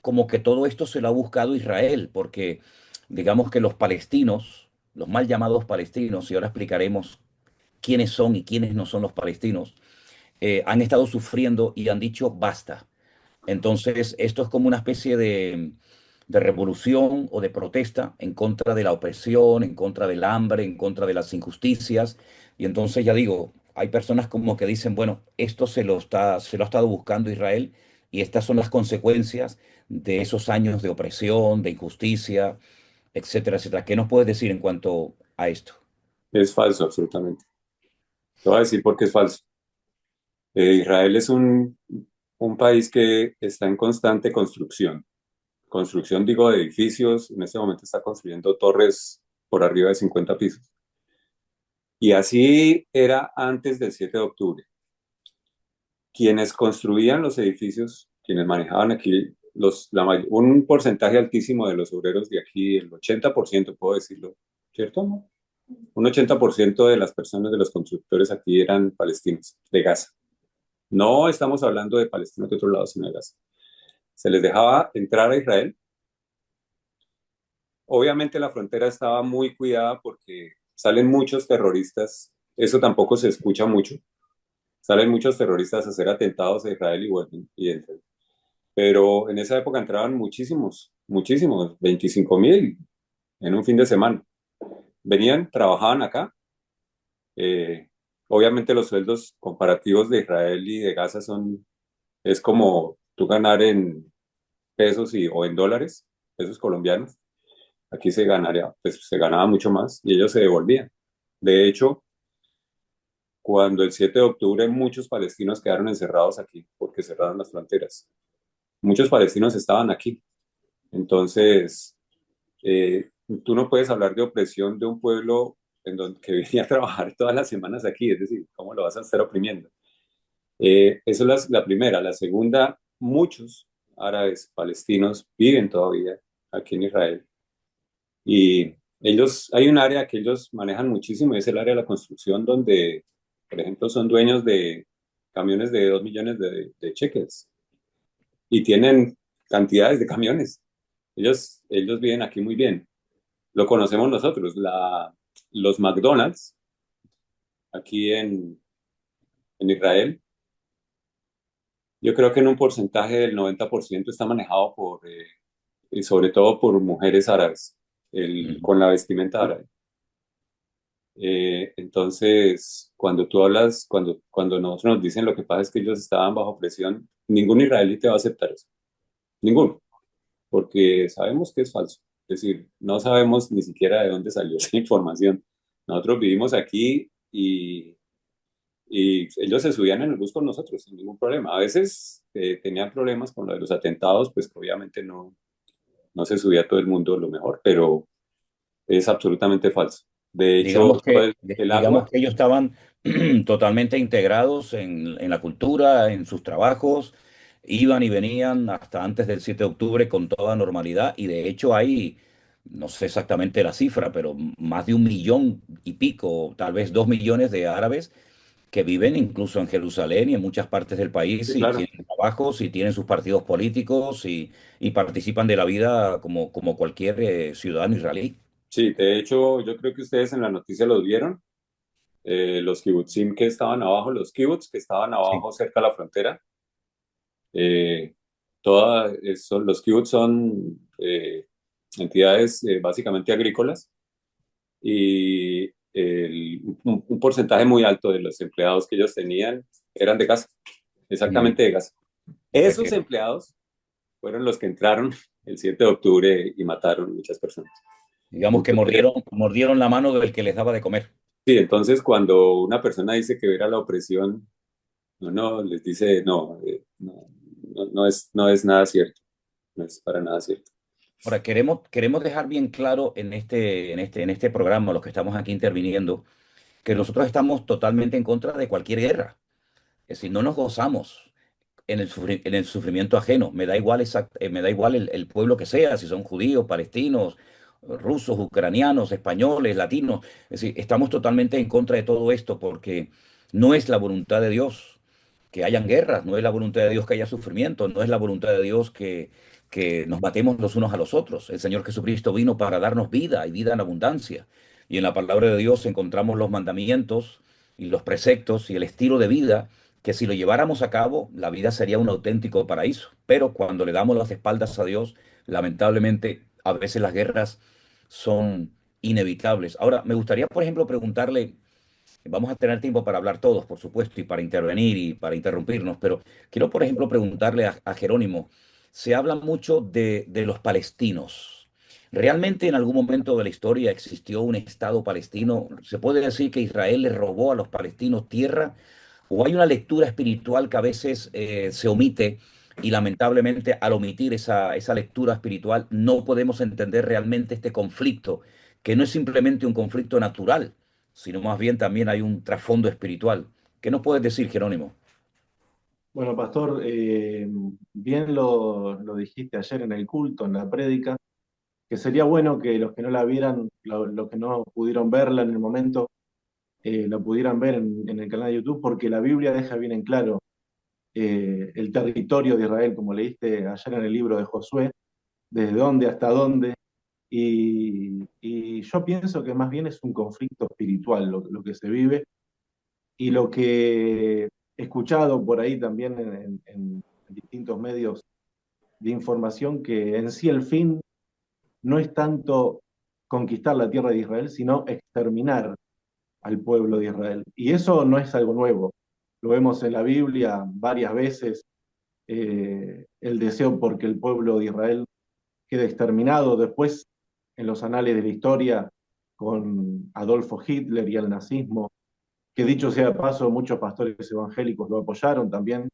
como que todo esto se lo ha buscado Israel, porque digamos que los palestinos, los mal llamados palestinos, y ahora explicaremos quiénes son y quiénes no son los palestinos, han estado sufriendo y han dicho basta. Entonces, esto es como una especie de revolución o de protesta en contra de la opresión, en contra del hambre, en contra de las injusticias. Y entonces, ya digo, hay personas como que dicen, bueno, esto se lo ha estado buscando Israel y estas son las consecuencias de esos años de opresión, de injusticia, etcétera, etcétera. ¿Qué nos puedes decir en cuanto a esto? Es falso, absolutamente. Te voy a decir por qué es falso. Israel es un país que está en constante construcción. Construcción, digo, de edificios. En este momento está construyendo torres por arriba de 50 pisos. Y así era antes del 7 de octubre. Quienes construían los edificios, quienes manejaban aquí, un porcentaje altísimo de los obreros de aquí, el 80%, puedo decirlo, ¿cierto? ¿No? Un 80% de las personas, de los constructores aquí eran palestinos, de Gaza. No estamos hablando de palestinos de otro lado, sino de Gaza. Se les dejaba entrar a Israel. Obviamente la frontera estaba muy cuidada porque salen muchos terroristas. Eso tampoco se escucha mucho. Salen muchos terroristas a hacer atentados a Israel y vuelven y entran. Pero en esa época entraban muchísimos, muchísimos, 25.000 en un fin de semana. Venían, trabajaban acá. Eh, Obviamente los sueldos comparativos de Israel y de Gaza es como tú ganar en pesos o en dólares, pesos colombianos. Aquí se ganaría, pues se ganaba mucho más y ellos se devolvían. De hecho, cuando el 7 de octubre muchos palestinos quedaron encerrados aquí porque cerraron las fronteras. Muchos palestinos estaban aquí. Entonces, tú no puedes hablar de opresión de un pueblo que venía a trabajar todas las semanas aquí, es decir, ¿cómo lo vas a estar oprimiendo? Eso es la primera. La segunda, muchos árabes palestinos viven todavía aquí en Israel y hay un área que ellos manejan muchísimo y es el área de la construcción donde, por ejemplo, son dueños de camiones de 2 millones de cheques y tienen cantidades de camiones. Ellos viven aquí muy bien. Lo conocemos nosotros, los McDonald's aquí en Israel. Yo creo que en un porcentaje del 90% está manejado y sobre todo por mujeres árabes, con la vestimenta árabe. Entonces, cuando tú hablas, cuando nosotros nos dicen lo que pasa es que ellos estaban bajo presión, ningún israelí te va a aceptar eso. Ninguno, porque sabemos que es falso. Es decir, no sabemos ni siquiera de dónde salió esa información. Nosotros vivimos aquí y ellos se subían en el bus con nosotros sin ningún problema. A veces tenían problemas con lo de los atentados, pues obviamente no se subía todo el mundo lo mejor, pero es absolutamente falso. De hecho, el Digamos agua, que ellos estaban totalmente integrados en la cultura, en sus trabajos, iban y venían hasta antes del 7 de octubre con toda normalidad y de hecho hay, no sé exactamente la cifra, pero más de 1 millón y pico, tal vez 2 millones de árabes que viven incluso en Jerusalén y en muchas partes del país sí, y claro, tienen trabajos y tienen sus partidos políticos y participan de la vida como cualquier ciudadano israelí. sí, de hecho, yo creo que ustedes en la noticia los vieron, los kibbutzim que estaban abajo, los kibbutz que estaban Sí. abajo cerca de la frontera. Eh, los kibbutz son entidades básicamente agrícolas y un porcentaje muy alto de los empleados que ellos tenían eran de Gaza, Mm. exactamente de Gaza. O sea Esos que empleados fueron los que entraron el 7 de octubre y mataron muchas personas. digamos que Entonces, mordieron la mano del que les daba de comer. sí, entonces cuando una persona dice que era la opresión, les dice, no es nada cierto, no es para nada cierto. Ahora, queremos dejar bien claro en este programa, los que estamos aquí interviniendo, que nosotros estamos totalmente en contra de cualquier guerra. Es decir, no nos gozamos en el sufrimiento ajeno. Me da igual el pueblo que sea, si son judíos, palestinos, rusos, ucranianos, españoles, latinos. Es decir, estamos totalmente en contra de todo esto porque no es la voluntad de Dios que hayan guerras, no es la voluntad de Dios que haya sufrimiento, no es la voluntad de Dios que nos matemos los unos a los otros. El Señor Jesucristo vino para darnos vida y vida en abundancia. Y en la palabra de Dios encontramos los mandamientos y los preceptos y el estilo de vida que si lo lleváramos a cabo, la vida sería un auténtico paraíso. Pero cuando le damos las espaldas a Dios, lamentablemente, a veces las guerras son inevitables. Ahora, me gustaría, por ejemplo, preguntarle Vamos a tener tiempo para hablar todos, por supuesto, y para intervenir y para interrumpirnos, pero quiero, por ejemplo, preguntarle a Jerónimo, se habla mucho de los palestinos. ¿Realmente en algún momento de la historia existió un Estado palestino? ¿Se puede decir que Israel le robó a los palestinos tierra? ¿O hay una lectura espiritual que a veces se omite y lamentablemente al omitir esa lectura espiritual no podemos entender realmente este conflicto, que no es simplemente un conflicto natural, sino más bien también hay un trasfondo espiritual? ¿Qué nos puedes decir, Jerónimo? Bueno, pastor, bien lo dijiste ayer en el culto, en la prédica, que sería bueno que los que no la vieran, los que no pudieron verla en el momento, la pudieran ver en el canal de YouTube, porque la Biblia deja bien en claro el territorio de Israel, como leíste ayer en el libro de Josué, desde dónde hasta dónde. Y yo pienso que más bien es un conflicto espiritual lo que se vive y lo que he escuchado por ahí también en distintos medios de información, que en sí el fin no es tanto conquistar la tierra de Israel, sino exterminar al pueblo de Israel. Y eso no es algo nuevo. Lo vemos en la Biblia varias veces, el deseo porque el pueblo de Israel quede exterminado. Después, en los anales de la historia, con Adolfo Hitler y el nazismo, que dicho sea de paso, muchos pastores evangélicos lo apoyaron también.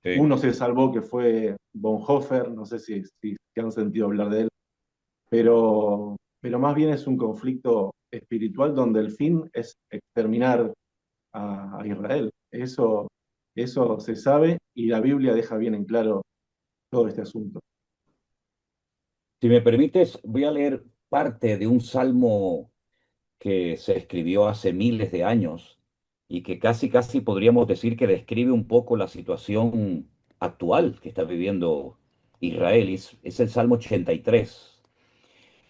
Sí. Uno se salvó, que fue Bonhoeffer, no sé si han sentido hablar de él, pero más bien es un conflicto espiritual donde el fin es exterminar a Israel. Eso se sabe y la Biblia deja bien en claro todo este asunto. Si me permites, voy a leer parte de un salmo que se escribió hace miles de años y que casi, casi podríamos decir que describe un poco la situación actual que está viviendo Israel. Es el Salmo 83.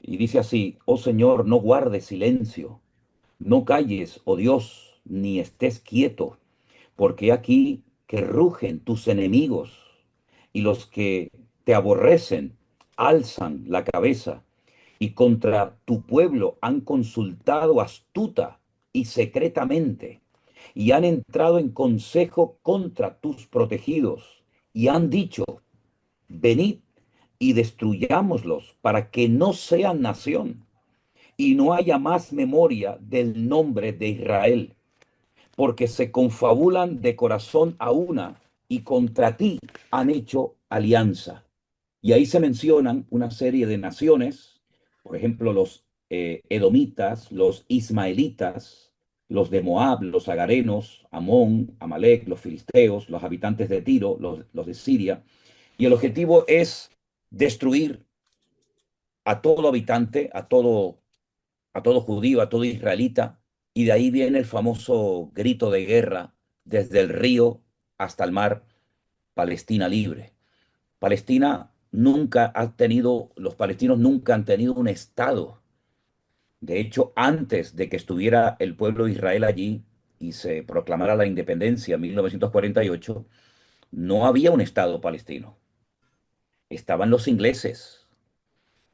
Y dice así: oh Señor, no guardes silencio, no calles, oh Dios, ni estés quieto, porque aquí que rugen tus enemigos y los que te aborrecen alzan la cabeza y contra tu pueblo han consultado astuta y secretamente y han entrado en consejo contra tus protegidos y han dicho: venid y destruyámoslos para que no sean nación y no haya más memoria del nombre de Israel, porque se confabulan de corazón a una y contra ti han hecho alianza. Y ahí se mencionan una serie de naciones, por ejemplo, los edomitas, los ismaelitas, los de Moab, los agarenos, Amón, Amalek, los filisteos, los habitantes de Tiro, los de Siria. Y el objetivo es destruir a todo habitante, a todo judío, a todo israelita, y de ahí viene el famoso grito de guerra desde el río hasta el mar: Palestina libre. Palestina nunca ha tenido, los palestinos nunca han tenido un estado. De hecho, antes de que estuviera el pueblo de Israel allí y se proclamara la independencia en 1948, no había un estado palestino. Estaban los ingleses.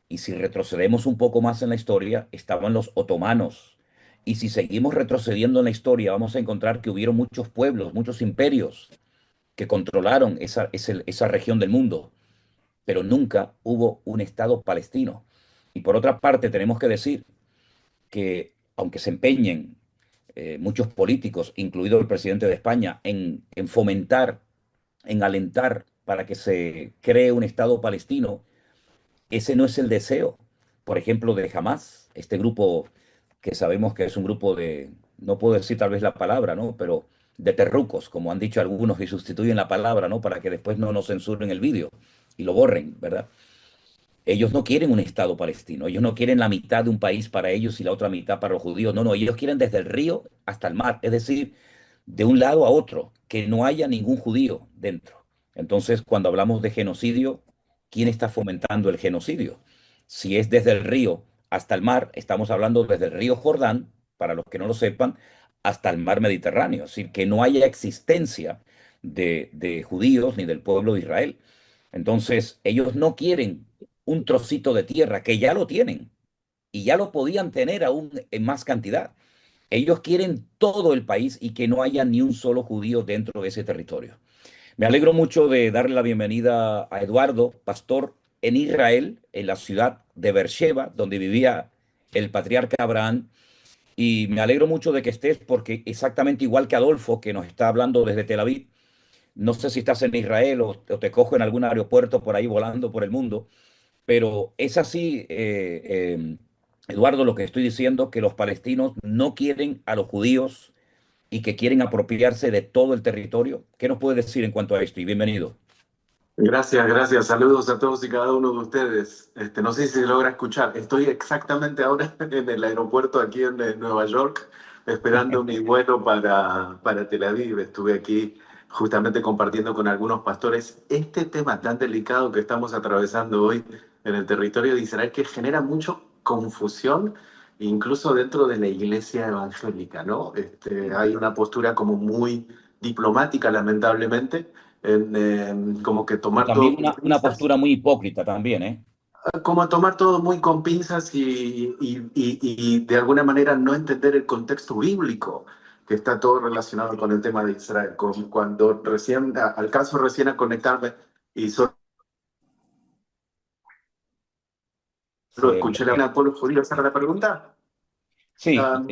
Y si retrocedemos un poco más en la historia, estaban los otomanos. Y si seguimos retrocediendo en la historia, vamos a encontrar que hubieron muchos pueblos, muchos imperios que controlaron esa región del mundo, pero nunca hubo un Estado palestino. Y por otra parte, tenemos que decir que aunque se empeñen muchos políticos, incluido el presidente de España, en fomentar, en alentar para que se cree un Estado palestino, ese no es el deseo, por ejemplo, de Hamas, este grupo que sabemos que es un grupo de, no puedo decir tal vez la palabra, ¿no? Pero de terrucos, como han dicho algunos, y sustituyen la palabra, ¿no? Para que después no nos censuren el vídeo y lo borren, ¿verdad? Ellos no quieren un Estado palestino, ellos no quieren la mitad de un país para ellos y la otra mitad para los judíos, no, no, ellos quieren desde el río hasta el mar, es decir, de un lado a otro, que no haya ningún judío dentro. Entonces, cuando hablamos de genocidio, ¿quién está fomentando el genocidio? Si es desde el río hasta el mar, estamos hablando desde el río Jordán, para los que no lo sepan, hasta el mar Mediterráneo, es decir, que no haya existencia de judíos ni del pueblo de Israel. Entonces, ellos no quieren un trocito de tierra, que ya lo tienen y ya lo podían tener aún en más cantidad. Ellos quieren todo el país y que no haya ni un solo judío dentro de ese territorio. Me alegro mucho de darle la bienvenida a Eduardo, pastor en Israel, en la ciudad de Beersheba, donde vivía el patriarca Abraham. Y me alegro mucho de que estés porque exactamente igual que Adolfo, que nos está hablando desde Tel Aviv, no sé si estás en Israel o te cojo en algún aeropuerto por ahí volando por el mundo, pero es así, Eduardo, lo que estoy diciendo, que los palestinos no quieren a los judíos y que quieren apropiarse de todo el territorio. ¿Qué nos puede decir en cuanto a esto? Y bienvenido. Gracias, gracias. Saludos a todos y cada uno de ustedes. No sé si se logra escuchar. Estoy exactamente ahora en el aeropuerto aquí en Nueva York, esperando mi vuelo para Tel Aviv. Estuve aquí justamente compartiendo con algunos pastores este tema tan delicado que estamos atravesando hoy en el territorio de Israel, que genera mucho confusión, incluso dentro de la iglesia evangélica, ¿no? Hay una postura como muy diplomática, lamentablemente como que Y tomar todo también con una pinzas, postura muy hipócrita también, ¿eh? como tomar todo muy con pinzas y de alguna manera no entender el contexto bíblico, que está todo relacionado con el tema de Israel. Cuando recién, alcanzo recién a conectarme y solo Se- escuché la pueblo judío, ¿esa era la pregunta? sí, Um,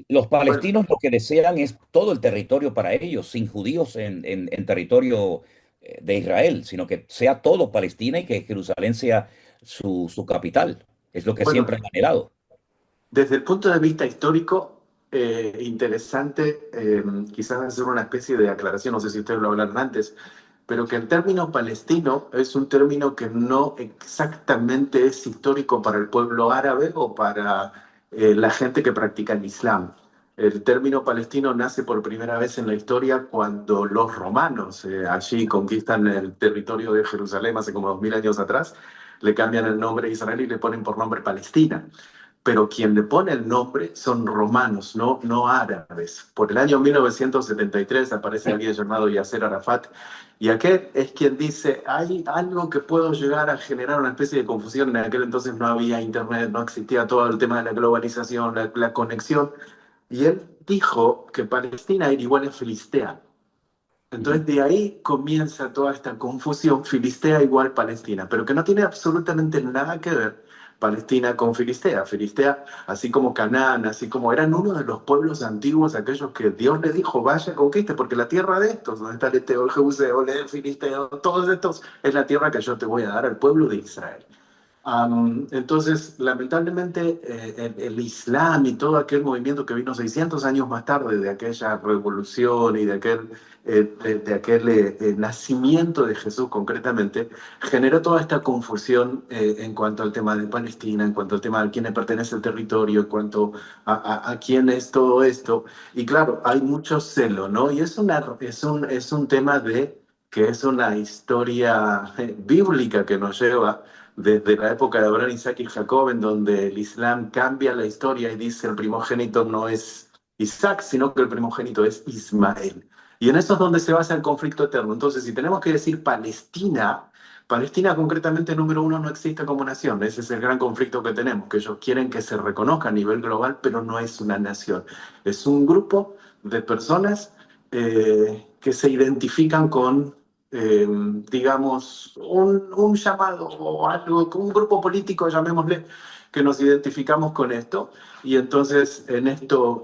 los bueno, palestinos lo que desean es todo el territorio para ellos, sin judíos en territorio de Israel, sino que sea todo Palestina y que Jerusalén sea su capital. Es lo que bueno, siempre han anhelado. desde el punto de vista histórico, interesante, quizás hacer una especie de aclaración, no sé si ustedes lo hablaron antes, pero que el término palestino es un término que no exactamente es histórico para el pueblo árabe o para la gente que practica el Islam. El término palestino nace por primera vez en la historia cuando los romanos allí conquistan el territorio de Jerusalén hace como 2000 años atrás, le cambian el nombre a Israel y le ponen por nombre Palestina, pero quien le pone el nombre son romanos, no árabes. Por el año 1973 aparece alguien llamado Yasser Arafat, y aquel es quien dice, hay algo que puedo llegar a generar una especie de confusión. En aquel entonces no había internet, no existía todo el tema de la globalización, la conexión, y él dijo que Palestina era igual a Filistea. Ujú. Entonces de ahí comienza toda esta confusión, Filistea igual Palestina, pero que no tiene absolutamente nada que ver Palestina con Filistea. Filistea, así como Canaán, así como eran uno de los pueblos antiguos, aquellos que Dios le dijo, vaya, conquiste, porque la tierra de estos, donde está el Eteo, el Jebuseo, el Filisteo, todos estos, es la tierra que yo te voy a dar al pueblo de Israel. Entonces, lamentablemente, el Islam y todo aquel movimiento que vino 600 años más tarde de aquella revolución y de aquel nacimiento de Jesús concretamente, generó toda esta confusión en cuanto al tema de Palestina, en cuanto al tema de quién le pertenece el territorio, en cuanto a quién es todo esto. Y claro, hay mucho celo, ¿no? Y es un tema que es una historia bíblica que nos lleva desde la época de Abraham, Isaac y Jacob, en donde el Islam cambia la historia y dice el primogénito no es Isaac, sino que el primogénito es Ismael. Y en eso es donde se basa el conflicto eterno. Entonces, si tenemos que decir Palestina, Palestina concretamente número uno no existe como nación. Ese es el gran conflicto que tenemos, que ellos quieren que se reconozca a nivel global, pero no es una nación. Es un grupo de personas que se identifican con digamos, un llamado o algo, un grupo político, llamémosle, que nos identificamos con esto. Y entonces en esto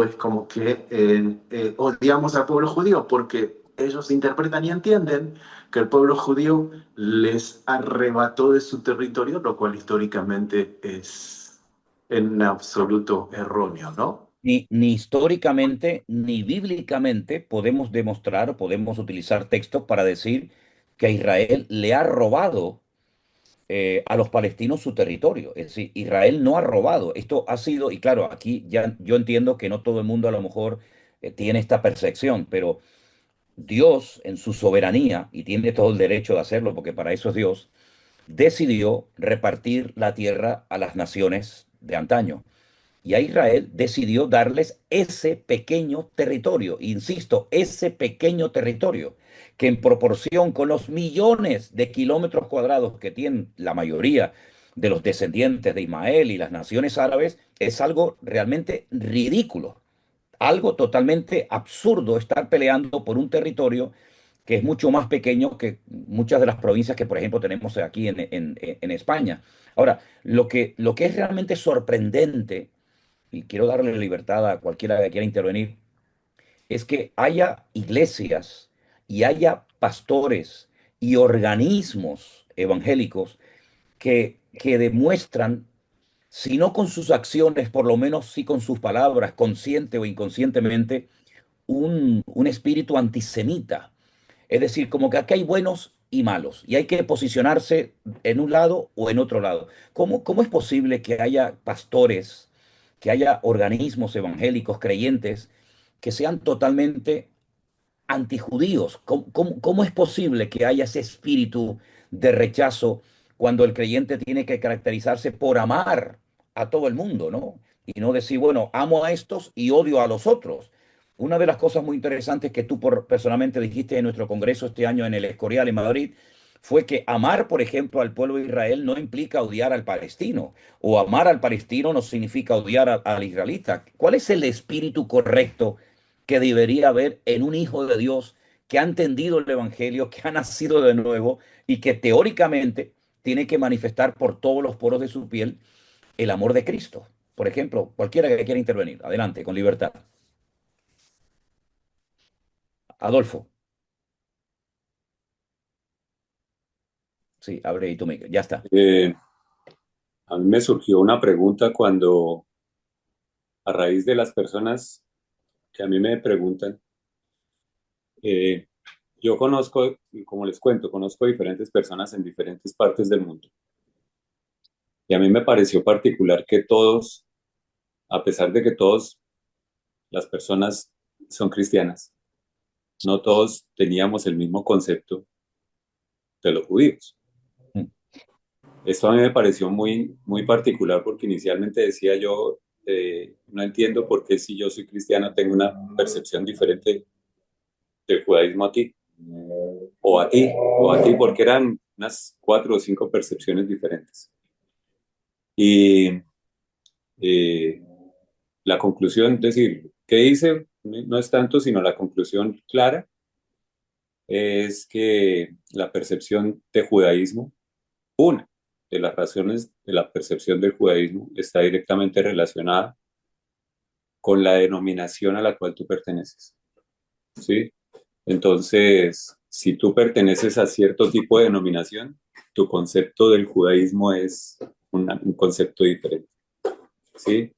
es como que odiamos al pueblo judío porque ellos interpretan y entienden que el pueblo judío les arrebató de su territorio, lo cual históricamente es en absoluto erróneo, ¿no? Ni históricamente ni bíblicamente podemos demostrar, podemos utilizar textos para decir que Israel le ha robado a los palestinos su territorio. Es decir, Israel no ha robado. Esto ha sido, y claro, aquí ya yo entiendo que no todo el mundo a lo mejor tiene esta percepción, pero Dios en su soberanía, y tiene todo el derecho de hacerlo porque para eso es Dios, decidió repartir la tierra a las naciones de antaño. Y a Israel decidió darles ese pequeño territorio, insisto, ese pequeño territorio, que en proporción con los millones de kilómetros cuadrados que tienen la mayoría de los descendientes de Ismael y las naciones árabes, es algo realmente ridículo, algo totalmente absurdo estar peleando por un territorio que es mucho más pequeño que muchas de las provincias que, por ejemplo, tenemos aquí en España. Ahora, lo que es realmente sorprendente, y quiero darle libertad a cualquiera que quiera intervenir, es que haya iglesias y haya pastores y organismos evangélicos que demuestran, si no con sus acciones, por lo menos sí con sus palabras, consciente o inconscientemente, un espíritu antisemita. Es decir, como que aquí hay buenos y malos y hay que posicionarse en un lado o en otro lado. ¿Cómo es posible que haya pastores, que haya organismos evangélicos creyentes que sean totalmente antijudíos? ¿Cómo es posible que haya ese espíritu de rechazo cuando el creyente tiene que caracterizarse por amar a todo el mundo, ¿no? Y no decir, bueno, amo a estos y odio a los otros. Una de las cosas muy interesantes que tú personalmente dijiste en nuestro congreso este año en el Escorial en Madrid fue que amar, por ejemplo, al pueblo de Israel no implica odiar al palestino, o amar al palestino no significa odiar al israelita. ¿Cuál es el espíritu correcto que debería haber en un hijo de Dios que ha entendido el Evangelio, que ha nacido de nuevo y que teóricamente tiene que manifestar por todos los poros de su piel el amor de Cristo? Por ejemplo, cualquiera que quiera intervenir, adelante, con libertad. Adolfo, sí, abre ahí tu micro, ya está. A mí me surgió una pregunta cuando, a raíz de las personas que a mí me preguntan, eh, yo conozco, y como les cuento, conozco diferentes personas en diferentes partes del mundo. Y a mí me pareció particular que todos, a pesar de que todas las personas son cristianas, no todos teníamos el mismo concepto de los judíos. Mm. Esto a mí me pareció muy, muy particular porque inicialmente decía yo, no entiendo por qué si yo soy cristiano tengo una percepción diferente del judaísmo a ti, o a ti, o a ti, porque eran unas 4 o 5 percepciones diferentes. Y eh, la conclusión, es decir, ¿qué dice? No es tanto, sino la conclusión clara es que la percepción de judaísmo, una de las razones de la percepción del judaísmo está directamente relacionada con la denominación a la cual tú perteneces, ¿sí? Entonces, si tú perteneces a cierto tipo de denominación, tu concepto del judaísmo es un concepto diferente, ¿sí?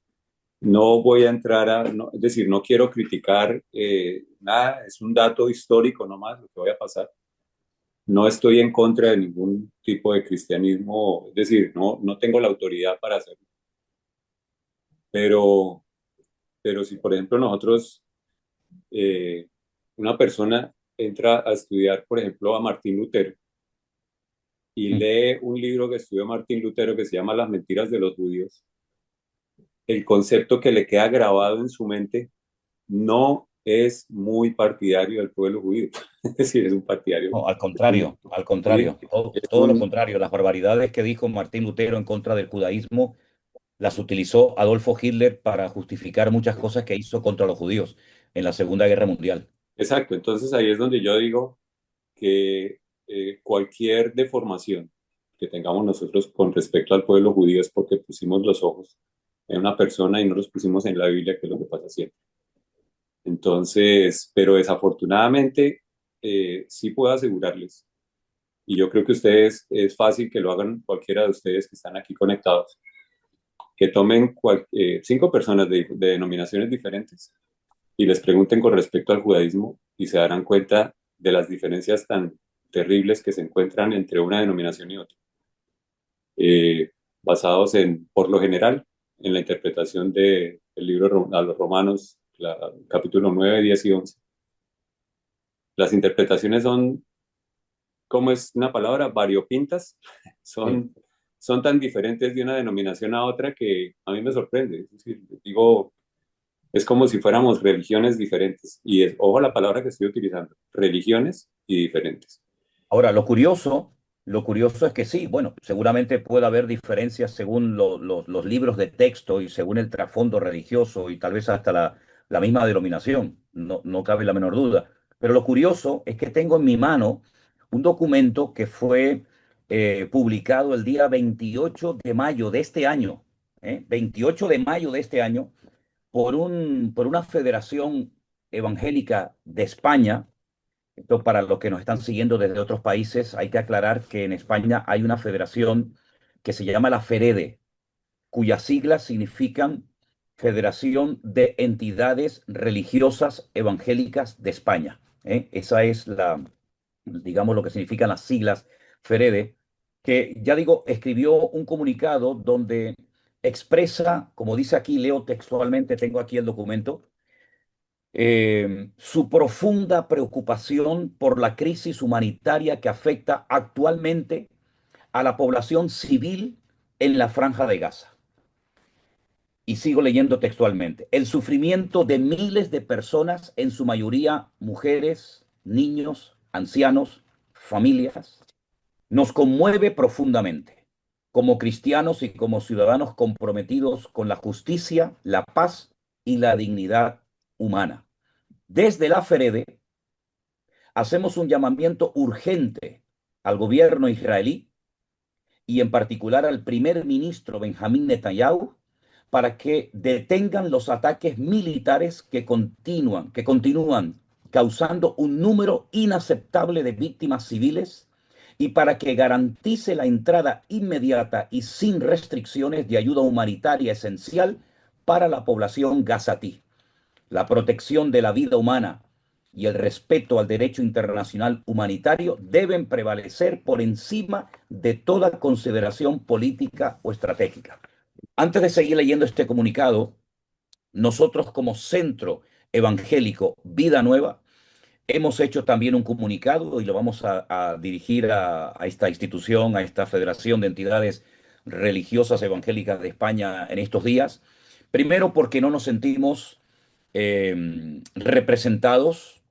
No voy a entrar es decir, no quiero criticar nada, es un dato histórico nomás lo que voy a pasar. No estoy en contra de ningún tipo de cristianismo, es decir, no tengo la autoridad para hacerlo. Pero, pero si, por ejemplo, eh, una persona entra a estudiar, por ejemplo, a Martín Lutero y Mm. lee un libro que estudió Martín Lutero que se llama Las mentiras de los judíos, el concepto que le queda grabado en su mente no es muy partidario del pueblo judío. Es decir, es un partidario. No, al ¿Sí? contrario, todo, Es todo lo contrario. Las barbaridades que dijo Martín Lutero en contra del judaísmo las utilizó Adolfo Hitler para justificar muchas cosas que hizo contra los judíos en la Segunda Guerra Mundial. exacto. Entonces ahí es donde yo digo que cualquier deformación que tengamos nosotros con respecto al pueblo judío es porque pusimos los ojos en una persona y no los pusimos en la Biblia, que es lo que pasa siempre. Entonces, pero desafortunadamente, sí puedo asegurarles, y yo creo que ustedes, es fácil que lo hagan cualquiera de ustedes que están aquí conectados, que tomen 5 personas de denominaciones diferentes y les pregunten con respecto al judaísmo y se darán cuenta de las diferencias tan terribles que se encuentran entre una denominación y otra, basados por lo general, en la interpretación del libro a los Romanos, capítulo 9, 10 y 11. Las interpretaciones son, ¿cómo es una palabra? Variopintas. Sí. Son tan diferentes de una denominación a otra que a mí me sorprende. Es decir, digo, es como si fuéramos religiones diferentes. Y ojo la palabra que estoy utilizando, religiones y diferentes. Ahora, lo curioso Lo curioso es que sí, bueno, seguramente puede haber diferencias según los libros de texto y según el trasfondo religioso y tal vez hasta la misma denominación, no cabe la menor duda. Pero lo curioso es que tengo en mi mano un documento que fue publicado el día 28 de mayo de este año, 28 de mayo de este año, por una federación evangélica de España. Esto para los que nos están siguiendo desde otros países, hay que aclarar que en España hay una federación que se llama la FEREDE, cuyas siglas significan Federación de Entidades Religiosas Evangélicas de España. Esa es digamos, lo que significan las siglas FEREDE, que ya digo, escribió un comunicado donde expresa, como dice aquí, leo textualmente, tengo aquí el documento, su profunda preocupación por la crisis humanitaria que afecta actualmente a la población civil en la Franja de Gaza. Y sigo leyendo textualmente. El sufrimiento de miles de personas, en su mayoría mujeres, niños, ancianos, familias, nos conmueve profundamente como cristianos y como ciudadanos comprometidos con la justicia, la paz y la dignidad humana. Desde la FEREDE hacemos un llamamiento urgente al gobierno israelí y en particular al primer ministro Benjamín Netanyahu para que detengan los ataques militares que continúan causando un número inaceptable de víctimas civiles y para que garantice la entrada inmediata y sin restricciones de ayuda humanitaria esencial para la población gazatí. La protección de la vida humana y el respeto al derecho internacional humanitario deben prevalecer por encima de toda consideración política o estratégica. Antes de seguir leyendo este comunicado, nosotros como Centro Evangélico Vida Nueva hemos hecho también un comunicado y lo vamos a dirigir a esta institución, a esta Federación de Entidades Religiosas Evangélicas de España en estos días. Primero porque no nos sentimos representados,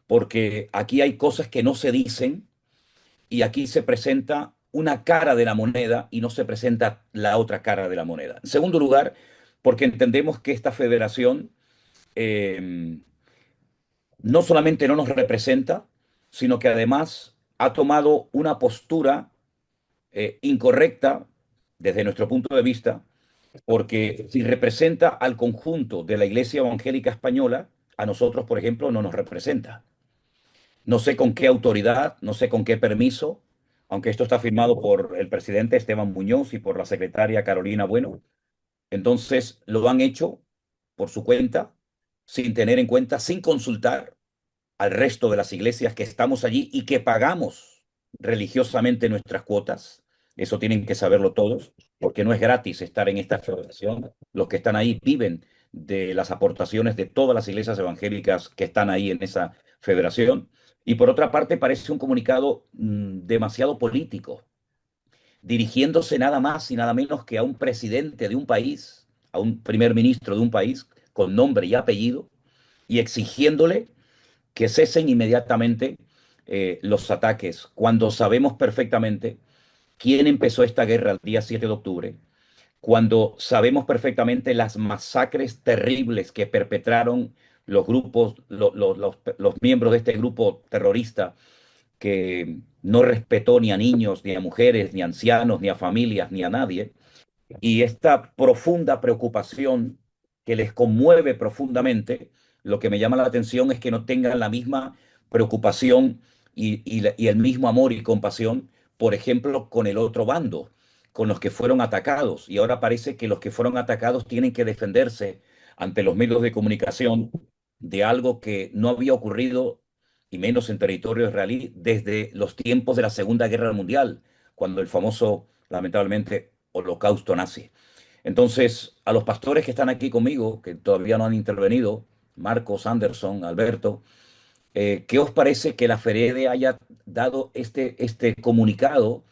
porque aquí hay cosas que no se dicen y aquí se presenta una cara de la moneda y no se presenta la otra cara de la moneda. En segundo lugar, porque entendemos que esta federación eh, no solamente no nos representa, sino que además ha tomado una postura incorrecta desde nuestro punto de vista, porque si representa al conjunto de la Iglesia Evangélica Española, a nosotros, por ejemplo, no nos representa. No sé con qué autoridad, no sé con qué permiso, aunque esto está firmado por el presidente Esteban Muñoz y por la secretaria Carolina Bueno. Entonces lo han hecho por su cuenta, sin tener en cuenta, sin consultar al resto de las iglesias que estamos allí y que pagamos religiosamente nuestras cuotas. Eso tienen que saberlo todos, porque no es gratis estar en esta federación. Los que están ahí viven de las aportaciones de todas las iglesias evangélicas que están ahí en esa federación. Y por otra parte, parece un comunicado demasiado político, dirigiéndose nada más y nada menos que a un presidente de un país, a un primer ministro de un país con nombre y apellido, y exigiéndole que cesen inmediatamente los ataques, cuando sabemos perfectamente quién empezó esta guerra el día 7 de octubre, cuando sabemos perfectamente las masacres terribles que perpetraron los grupos, los miembros de este grupo terrorista que no respetó ni a niños, ni a mujeres, ni a ancianos, ni a familias, ni a nadie, y esta profunda preocupación que les conmueve profundamente, lo que me llama la atención es que no tengan la misma preocupación y el mismo amor y compasión, por ejemplo, con el otro bando, con los que fueron atacados. Y ahora parece que los que fueron atacados tienen que defenderse ante los medios de comunicación de algo que no había ocurrido, y menos en territorio israelí, desde los tiempos de la Segunda Guerra Mundial, cuando el famoso, lamentablemente, holocausto nazi. Entonces, a los pastores que están aquí conmigo, que todavía no han intervenido, Marcos, Anderson, Alberto, ¿qué os parece que la FEREDE haya dado este comunicado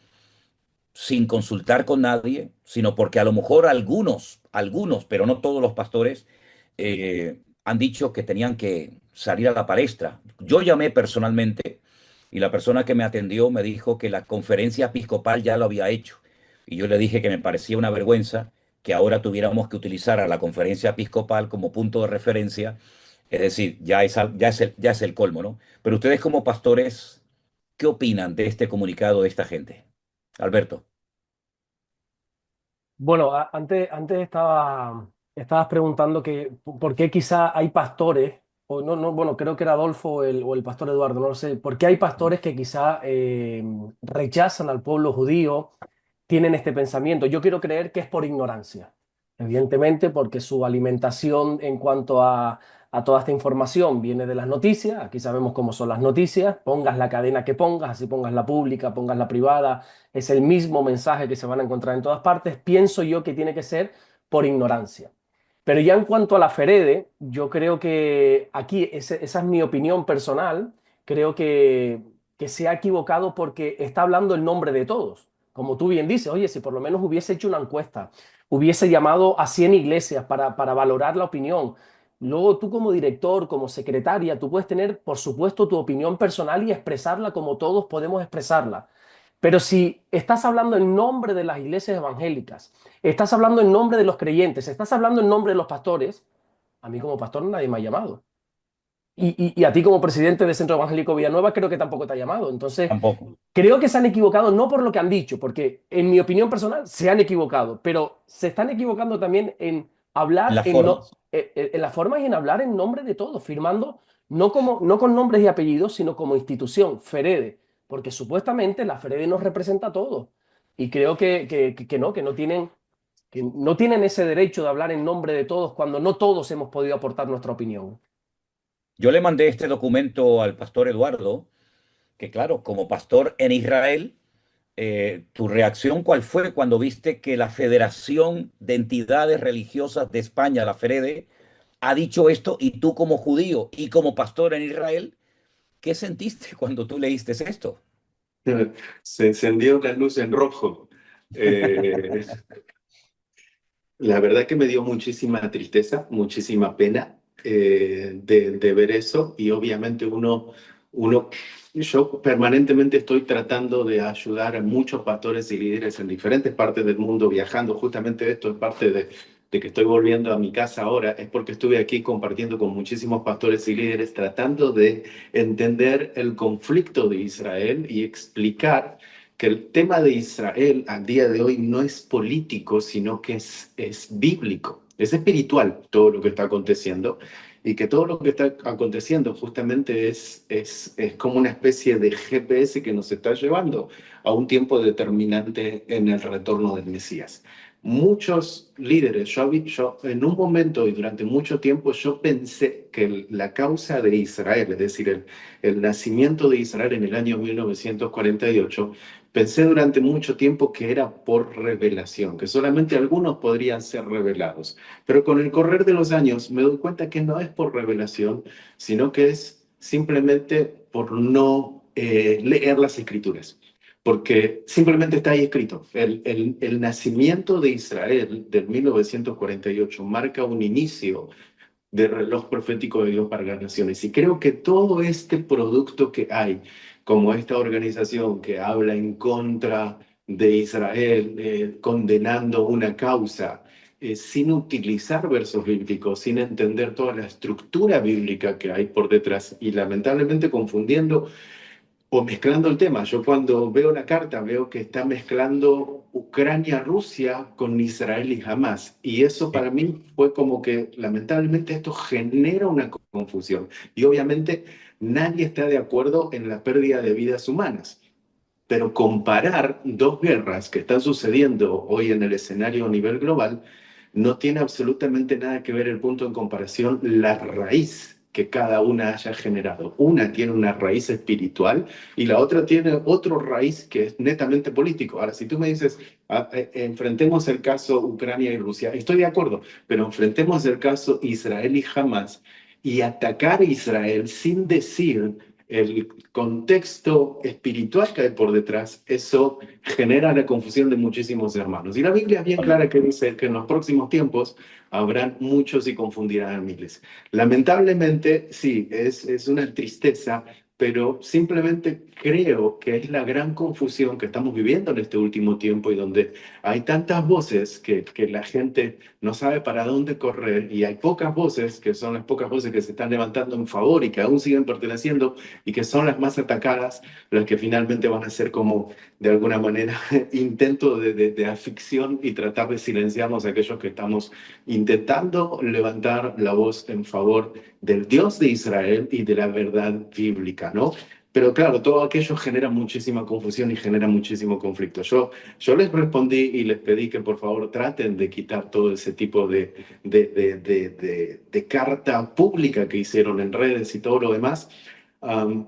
sin consultar con nadie, sino porque a lo mejor algunos, pero no todos los pastores, han dicho que tenían que salir a la palestra? Yo llamé personalmente y la persona que me atendió me dijo que la conferencia episcopal ya lo había hecho. Y yo le dije que me parecía una vergüenza que ahora tuviéramos que utilizar a la conferencia episcopal como punto de referencia. Es decir, ya es el colmo, ¿no? Pero ustedes como pastores, ¿qué opinan de este comunicado de esta gente? Alberto. Bueno, antes estabas preguntando que por qué quizá hay pastores, o no, no, bueno, creo que era Adolfo o el pastor Eduardo, no lo sé, por qué hay pastores que quizá rechazan al pueblo judío, tienen este pensamiento. Yo quiero creer que es por ignorancia, evidentemente, porque su alimentación en cuanto a toda esta información viene de las noticias. Aquí sabemos cómo son las noticias, pongas la cadena que pongas, así pongas la pública, pongas la privada, es el mismo mensaje que se van a encontrar en todas partes. Pienso yo que tiene que ser por ignorancia. Pero ya en cuanto a la Ferede, yo creo que aquí, esa es mi opinión personal, creo que se ha equivocado porque está hablando el nombre de todos. Como tú bien dices, oye, si por lo menos hubiese hecho una encuesta, hubiese llamado a 100 iglesias para valorar la opinión. Luego tú como director, como secretaria, tú puedes tener, por supuesto, tu opinión personal y expresarla como todos podemos expresarla. Pero si estás hablando en nombre de las iglesias evangélicas, estás hablando en nombre de los creyentes, estás hablando en nombre de los pastores, a mí como pastor nadie me ha llamado. Y a ti como presidente del Centro Evangélico Villanueva creo que tampoco te ha llamado. Entonces, Tampoco. creo que se han equivocado no por lo que han dicho, porque en mi opinión personal se han equivocado, pero se están equivocando también en En hablar las formas. en las formas y en hablar en nombre de todos, firmando no con nombres y apellidos, sino como institución, Ferede, porque supuestamente la Ferede nos representa a todos. Y creo que no tienen ese derecho de hablar en nombre de todos cuando no todos hemos podido aportar nuestra opinión. Yo le mandé este documento al pastor Eduardo, que claro, como pastor en Israel, ¿tu reacción cuál fue cuando viste que la Federación de Entidades Religiosas de España, la FREDE, ha dicho esto y tú como judío y como pastor en Israel, qué sentiste cuando tú leíste esto? Se encendió la luz en rojo. Eh, La verdad que me dio muchísima tristeza, muchísima pena de ver eso y obviamente yo permanentemente estoy tratando de ayudar a muchos pastores y líderes en diferentes partes del mundo viajando. Justamente esto es parte de que estoy volviendo a mi casa ahora, es porque estuve aquí compartiendo con muchísimos pastores y líderes tratando de entender el conflicto de Israel y explicar que el tema de Israel al día de hoy no es político, sino que es bíblico, es espiritual todo lo que está aconteciendo y que todo lo que está aconteciendo justamente es como una especie de GPS que nos está llevando a un tiempo determinante en el retorno del Mesías. Muchos líderes, yo en un momento y durante mucho tiempo yo pensé que la causa de Israel, es decir, el nacimiento de Israel en el año 1948, pensé durante mucho tiempo que era por revelación, que solamente algunos podrían ser revelados. Pero con el correr de los años me doy cuenta que no es por revelación, sino que es simplemente por no leer las escrituras. Porque simplemente está ahí escrito. El nacimiento de Israel del 1948 marca un inicio de reloj profético de Dios para las naciones. Y creo que todo este producto que hay, como esta organización que habla en contra de Israel, condenando una causa, sin utilizar versos bíblicos, sin entender toda la estructura bíblica que hay por detrás y lamentablemente confundiendo o mezclando el tema. Yo cuando veo la carta veo que está mezclando Ucrania-Rusia con Israel y Hamas. Y eso para mí fue como que lamentablemente esto genera una confusión. Y obviamente nadie está de acuerdo en la pérdida de vidas humanas. Pero comparar dos guerras que están sucediendo hoy en el escenario a nivel global no tiene absolutamente nada que ver el punto en comparación, la raíz que cada una haya generado. Una tiene una raíz espiritual y la otra tiene otro raíz que es netamente político. Ahora, si tú me dices, enfrentemos el caso Ucrania y Rusia, estoy de acuerdo, pero enfrentemos el caso Israel y Hamas y atacar a Israel sin decir el contexto espiritual que hay por detrás, eso genera la confusión de muchísimos hermanos. Y la Biblia es bien clara que dice que en los próximos tiempos habrán muchos y confundirán a miles. Lamentablemente, sí, es una tristeza pero simplemente creo que es la gran confusión que estamos viviendo en este último tiempo y donde hay tantas voces que la gente no sabe para dónde correr y hay pocas voces, que son las pocas voces que se están levantando en favor y que aún siguen perteneciendo y que son las más atacadas, las que finalmente van a ser como, de alguna manera, intento de afición y tratar de silenciarnos a aquellos que estamos intentando levantar la voz en favor del Dios de Israel y de la verdad bíblica, ¿no? Pero claro, todo aquello genera muchísima confusión y genera muchísimo conflicto. Yo les respondí y les pedí que por favor traten de quitar todo ese tipo de carta pública que hicieron en redes y todo lo demás,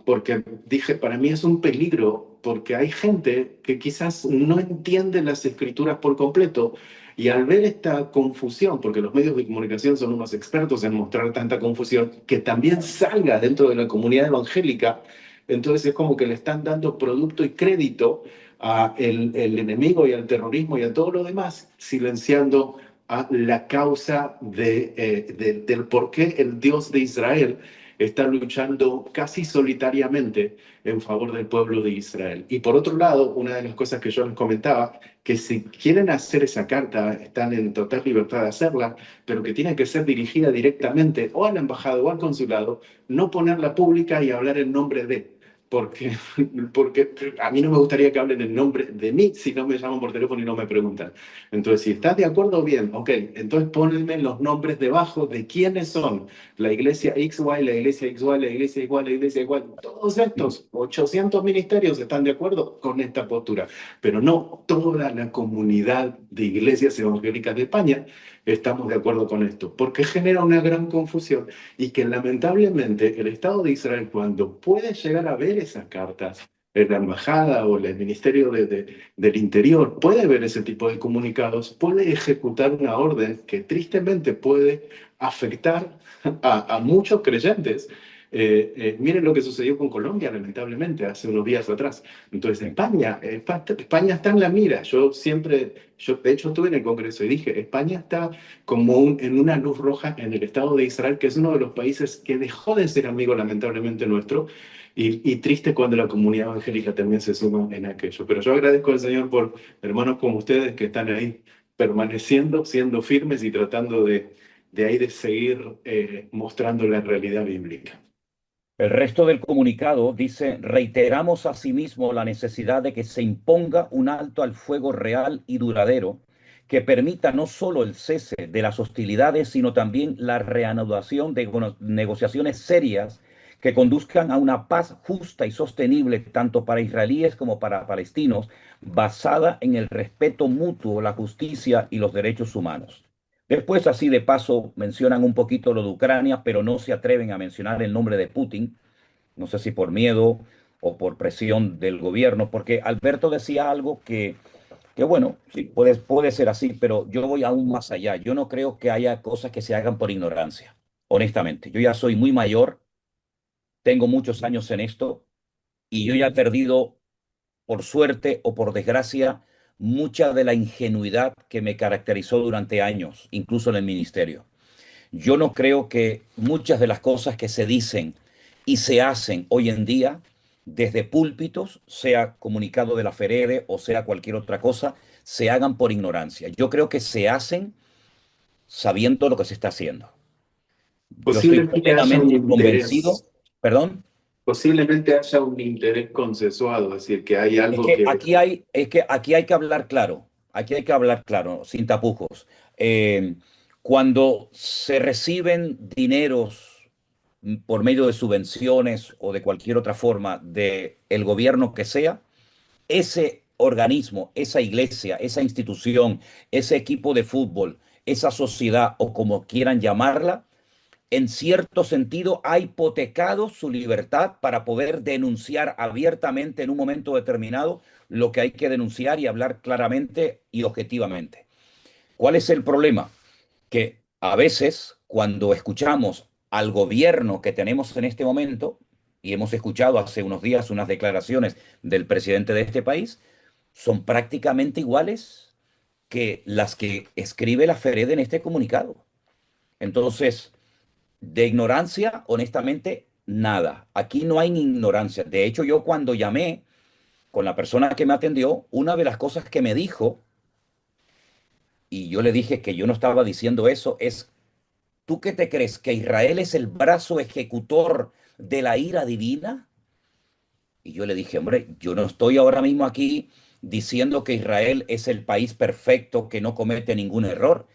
porque dije, para mí es un peligro, porque hay gente que quizás no entiende las escrituras por completo y al ver esta confusión, porque los medios de comunicación son unos expertos en mostrar tanta confusión, que también salga dentro de la comunidad evangélica, entonces es como que le están dando producto y crédito a el enemigo y al terrorismo y a todo lo demás, silenciando a la causa del por qué el Dios de Israel está luchando casi solitariamente en favor del pueblo de Israel. Y por otro lado, una de las cosas que yo les comentaba, que si quieren hacer esa carta, están en total libertad de hacerla, pero que tiene que ser dirigida directamente o a la embajada o al consulado, no ponerla pública y hablar en nombre de. Porque, porque a mí no me gustaría que hablen en nombre de mí si no me llaman por teléfono y no me preguntan. Entonces, si estás de acuerdo, bien, ok. Entonces ponenme los nombres debajo de quiénes son la iglesia XY, la iglesia XY, la iglesia igual, la iglesia igual. Todos estos 800 ministerios están de acuerdo con esta postura, pero no toda la comunidad de iglesias evangélicas de España estamos de acuerdo con esto, porque genera una gran confusión y que lamentablemente el Estado de Israel, cuando puede llegar a ver esas cartas, en la embajada o el Ministerio del Interior puede ver ese tipo de comunicados, puede ejecutar una orden que tristemente puede afectar a muchos creyentes. Miren lo que sucedió con Colombia, lamentablemente, hace unos días atrás. Entonces, España está en la mira. Yo de hecho estuve en el Congreso y dije, España está como en una luz roja en el Estado de Israel, que es uno de los países que dejó de ser amigo, lamentablemente, nuestro, y triste cuando la comunidad evangélica también se suma en aquello. Pero yo agradezco al Señor por hermanos como ustedes que están ahí permaneciendo, siendo firmes y tratando de ahí de seguir mostrando la realidad bíblica. El resto del comunicado dice, reiteramos asimismo la necesidad de que se imponga un alto al fuego real y duradero que permita no solo el cese de las hostilidades, sino también la reanudación de negociaciones serias que conduzcan a una paz justa y sostenible tanto para israelíes como para palestinos, basada en el respeto mutuo, la justicia y los derechos humanos. Después, así de paso, mencionan un poquito lo de Ucrania, pero no se atreven a mencionar el nombre de Putin. No sé si por miedo o por presión del gobierno, porque Alberto decía algo que bueno, sí, puede ser así, pero yo voy aún más allá. Yo no creo que haya cosas que se hagan por ignorancia, honestamente. Yo ya soy muy mayor, tengo muchos años en esto y yo ya he perdido, por suerte o por desgracia, mucha de la ingenuidad que me caracterizó durante años, incluso en el ministerio. Yo no creo que muchas de las cosas que se dicen y se hacen hoy en día desde púlpitos, sea comunicado de la FEREDE o sea cualquier otra cosa, se hagan por ignorancia. Yo creo que se hacen sabiendo lo que se está haciendo. Yo estoy Posiblemente haya un plenamente convencido, interés, perdón. posiblemente haya un interés consensuado, es decir, que hay Es algo que que... aquí hay que hablar claro, aquí hay que hablar claro, sin tapujos. Eh, Cuando se reciben dineros por medio de subvenciones o de cualquier otra forma de el gobierno que sea, ese organismo, esa iglesia, esa institución, ese equipo de fútbol, esa sociedad o como quieran llamarla, en cierto sentido, ha hipotecado su libertad para poder denunciar abiertamente en un momento determinado lo que hay que denunciar y hablar claramente y objetivamente. ¿Cuál es el problema? Que a veces, cuando escuchamos al gobierno que tenemos en este momento, y hemos escuchado hace unos días unas declaraciones del presidente de este país, son prácticamente iguales que las que escribe la FERED en este comunicado. Entonces, de ignorancia, honestamente, nada. Aquí no hay ni ignorancia. De hecho, yo cuando llamé con la persona que me atendió, una de las cosas que me dijo, y yo le dije que yo no estaba diciendo eso, es, ¿tú qué te crees? ¿Que Israel es el brazo ejecutor de la ira divina? Y yo le dije, hombre, yo no estoy ahora mismo aquí diciendo que Israel es el país perfecto que no comete ningún error,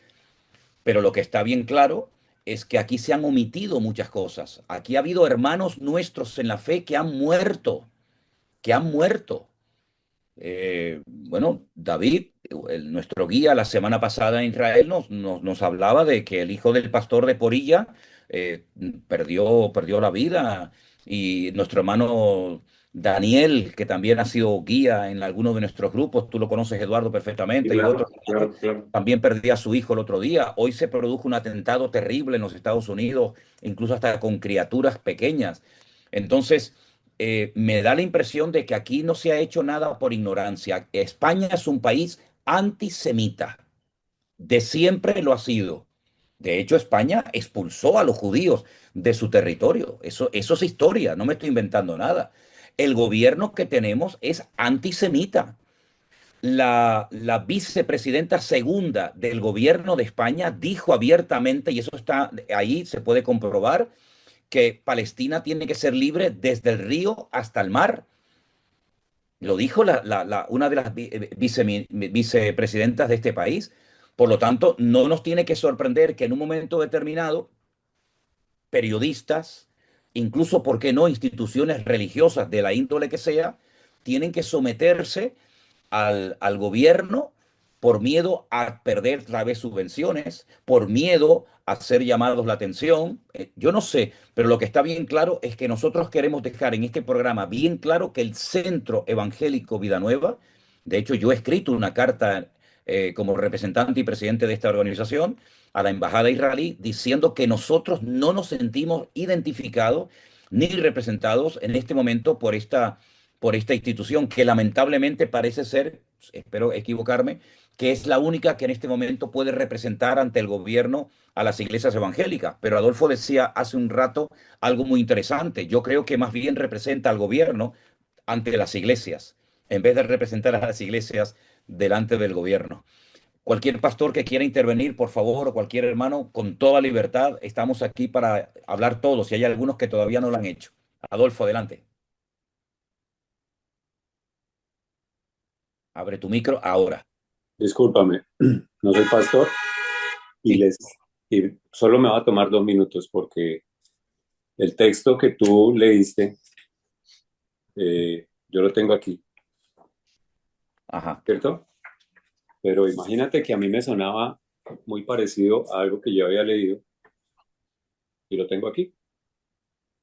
pero lo que está bien claro es que aquí se han omitido muchas cosas. Aquí ha habido hermanos nuestros en la fe que han muerto, que han muerto. Bueno, David, nuestro guía la semana pasada en Israel, nos hablaba de que el hijo del pastor de Porilla perdió la vida, y nuestro hermano Daniel, que también ha sido guía en alguno de nuestros grupos, tú lo conoces, Eduardo, Sí, perfectamente, y claro, otros, claro, claro. también perdía a su hijo el otro día. Hoy se produjo un atentado terrible en los Estados Unidos, incluso hasta con criaturas pequeñas. Entonces, me da la impresión de que aquí no se ha hecho nada por ignorancia. España es un país antisemita, de siempre lo ha sido. De hecho, España expulsó a los judíos de su territorio. Eso es historia, no me estoy inventando nada. El gobierno que tenemos es antisemita. La vicepresidenta segunda del gobierno de España dijo abiertamente, y eso está ahí, se puede comprobar, que Palestina tiene que ser libre desde el río hasta el mar. Lo dijo una de las vicepresidentas de este país. Por lo tanto, no nos tiene que sorprender que en un momento determinado periodistas, incluso, ¿por qué no?, instituciones religiosas de la índole que sea, tienen que someterse al gobierno por miedo a perder otra vez subvenciones, por miedo a ser llamados la atención. Yo no sé, pero lo que está bien claro es que nosotros queremos dejar en este programa bien claro que el Centro Evangélico Vida Nueva, de hecho yo he escrito una carta como representante y presidente de esta organización a la embajada israelí diciendo que nosotros no nos sentimos identificados ni representados en este momento por esta institución que lamentablemente parece ser, espero equivocarme, que es la única que en este momento puede representar ante el gobierno a las iglesias evangélicas. Pero Adolfo decía hace un rato algo muy interesante. Yo creo que más bien representa al gobierno ante las iglesias, en vez de representar a las iglesias delante del gobierno. Cualquier pastor que quiera intervenir, por favor, o cualquier hermano, con toda libertad, estamos aquí para hablar todos, y hay algunos que todavía no lo han hecho. Adolfo, adelante. Abre tu micro ahora. Discúlpame, no soy pastor y, Sí. y solo me va a tomar 2 minutos porque el texto que tú leíste, yo lo tengo aquí, Ajá. ¿cierto? Pero imagínate que a mí me sonaba muy parecido a algo que yo había leído y lo tengo aquí.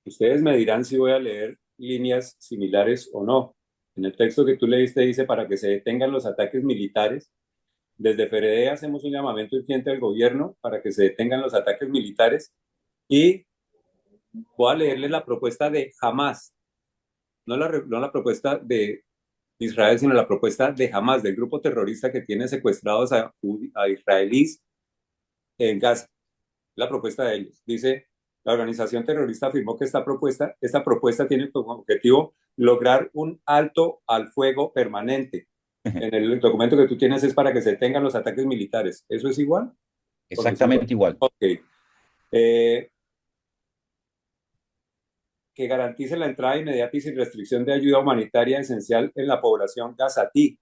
Ustedes me dirán si voy a leer líneas similares o no. En el texto que tú leíste dice para que se detengan los ataques militares. Desde FRD hacemos un llamamiento urgente al gobierno para que se detengan los ataques militares y voy a leerles la propuesta de Hamas, no la propuesta de Israel, sino la propuesta de Hamas, del grupo terrorista que tiene secuestrados a israelíes en Gaza. La propuesta de ellos. Dice, la organización terrorista afirmó que esta propuesta tiene como objetivo lograr un alto al fuego permanente. En el documento que tú tienes es para que se detengan los ataques militares. ¿Eso es igual? Exactamente igual. Ok. Que garantice la entrada inmediata y sin restricción de ayuda humanitaria esencial en la población gazatí,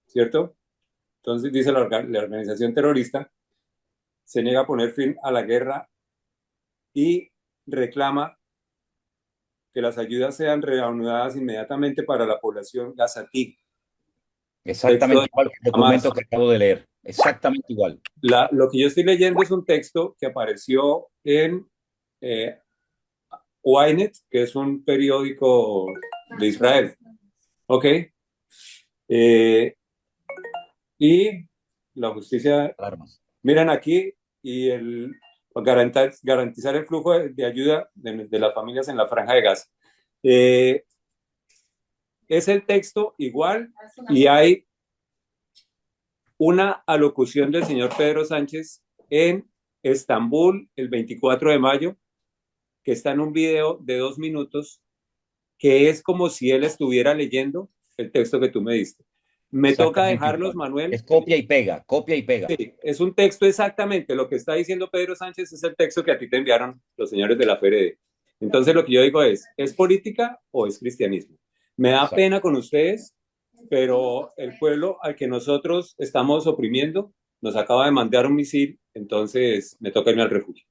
¿cierto? Entonces dice la organización terrorista, se niega a poner fin a la guerra y reclama que las ayudas sean reanudadas inmediatamente para la población gazatí. Exactamente igual que el documento Hamas. que acabo de leer. Exactamente igual. Lo que yo estoy leyendo es un texto que apareció en Ynet, que es un periódico de Israel. ¿Ok? Y la justicia, Alarmas. miran aquí, y garantizar el flujo de ayuda de las familias en la Franja de Gaza. Es el texto igual y hay una alocución del señor Pedro Sánchez en Estambul el 24 de mayo que está en un video de 2 minutos, que es como si él estuviera leyendo el texto que tú me diste. Me toca Exactamente dejarlos, igual. Manuel. Es copia y pega, copia y pega. Sí, es un texto exactamente. Lo que está diciendo Pedro Sánchez es el texto que a ti te enviaron los señores de la FRD. Entonces lo que yo digo ¿es política o es cristianismo? Me da Exacto. pena con ustedes, pero el pueblo al que nosotros estamos oprimiendo nos acaba de mandar un misil, entonces me toca irme al refugio.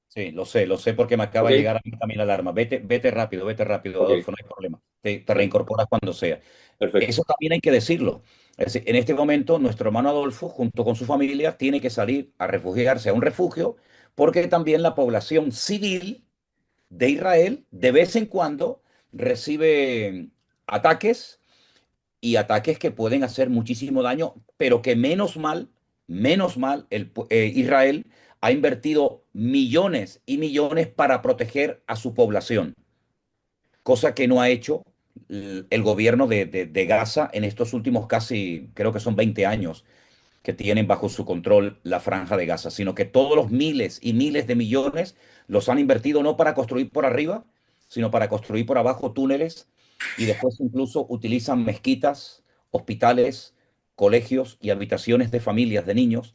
Sí, lo sé porque me acaba ¿Ok? de llegar a mí también la alarma. Vete rápido, Ok, Adolfo, no hay problema. Te bueno, reincorporas cuando sea. perfecto. Eso también hay que decirlo. Es decir, en este momento, nuestro hermano Adolfo, junto con su familia, tiene que salir a refugiarse a un refugio porque también la población civil de Israel de vez en cuando recibe ataques y ataques que pueden hacer muchísimo daño, pero que menos mal, Israel ha invertido millones y millones para proteger a su población, cosa que no ha hecho el gobierno de Gaza en estos últimos casi, creo que son 20 años que tienen bajo su control la franja de Gaza, sino que todos los miles y miles de millones los han invertido no para construir por arriba, sino para construir por abajo túneles y después incluso utilizan mezquitas, hospitales, colegios y habitaciones de familias de niños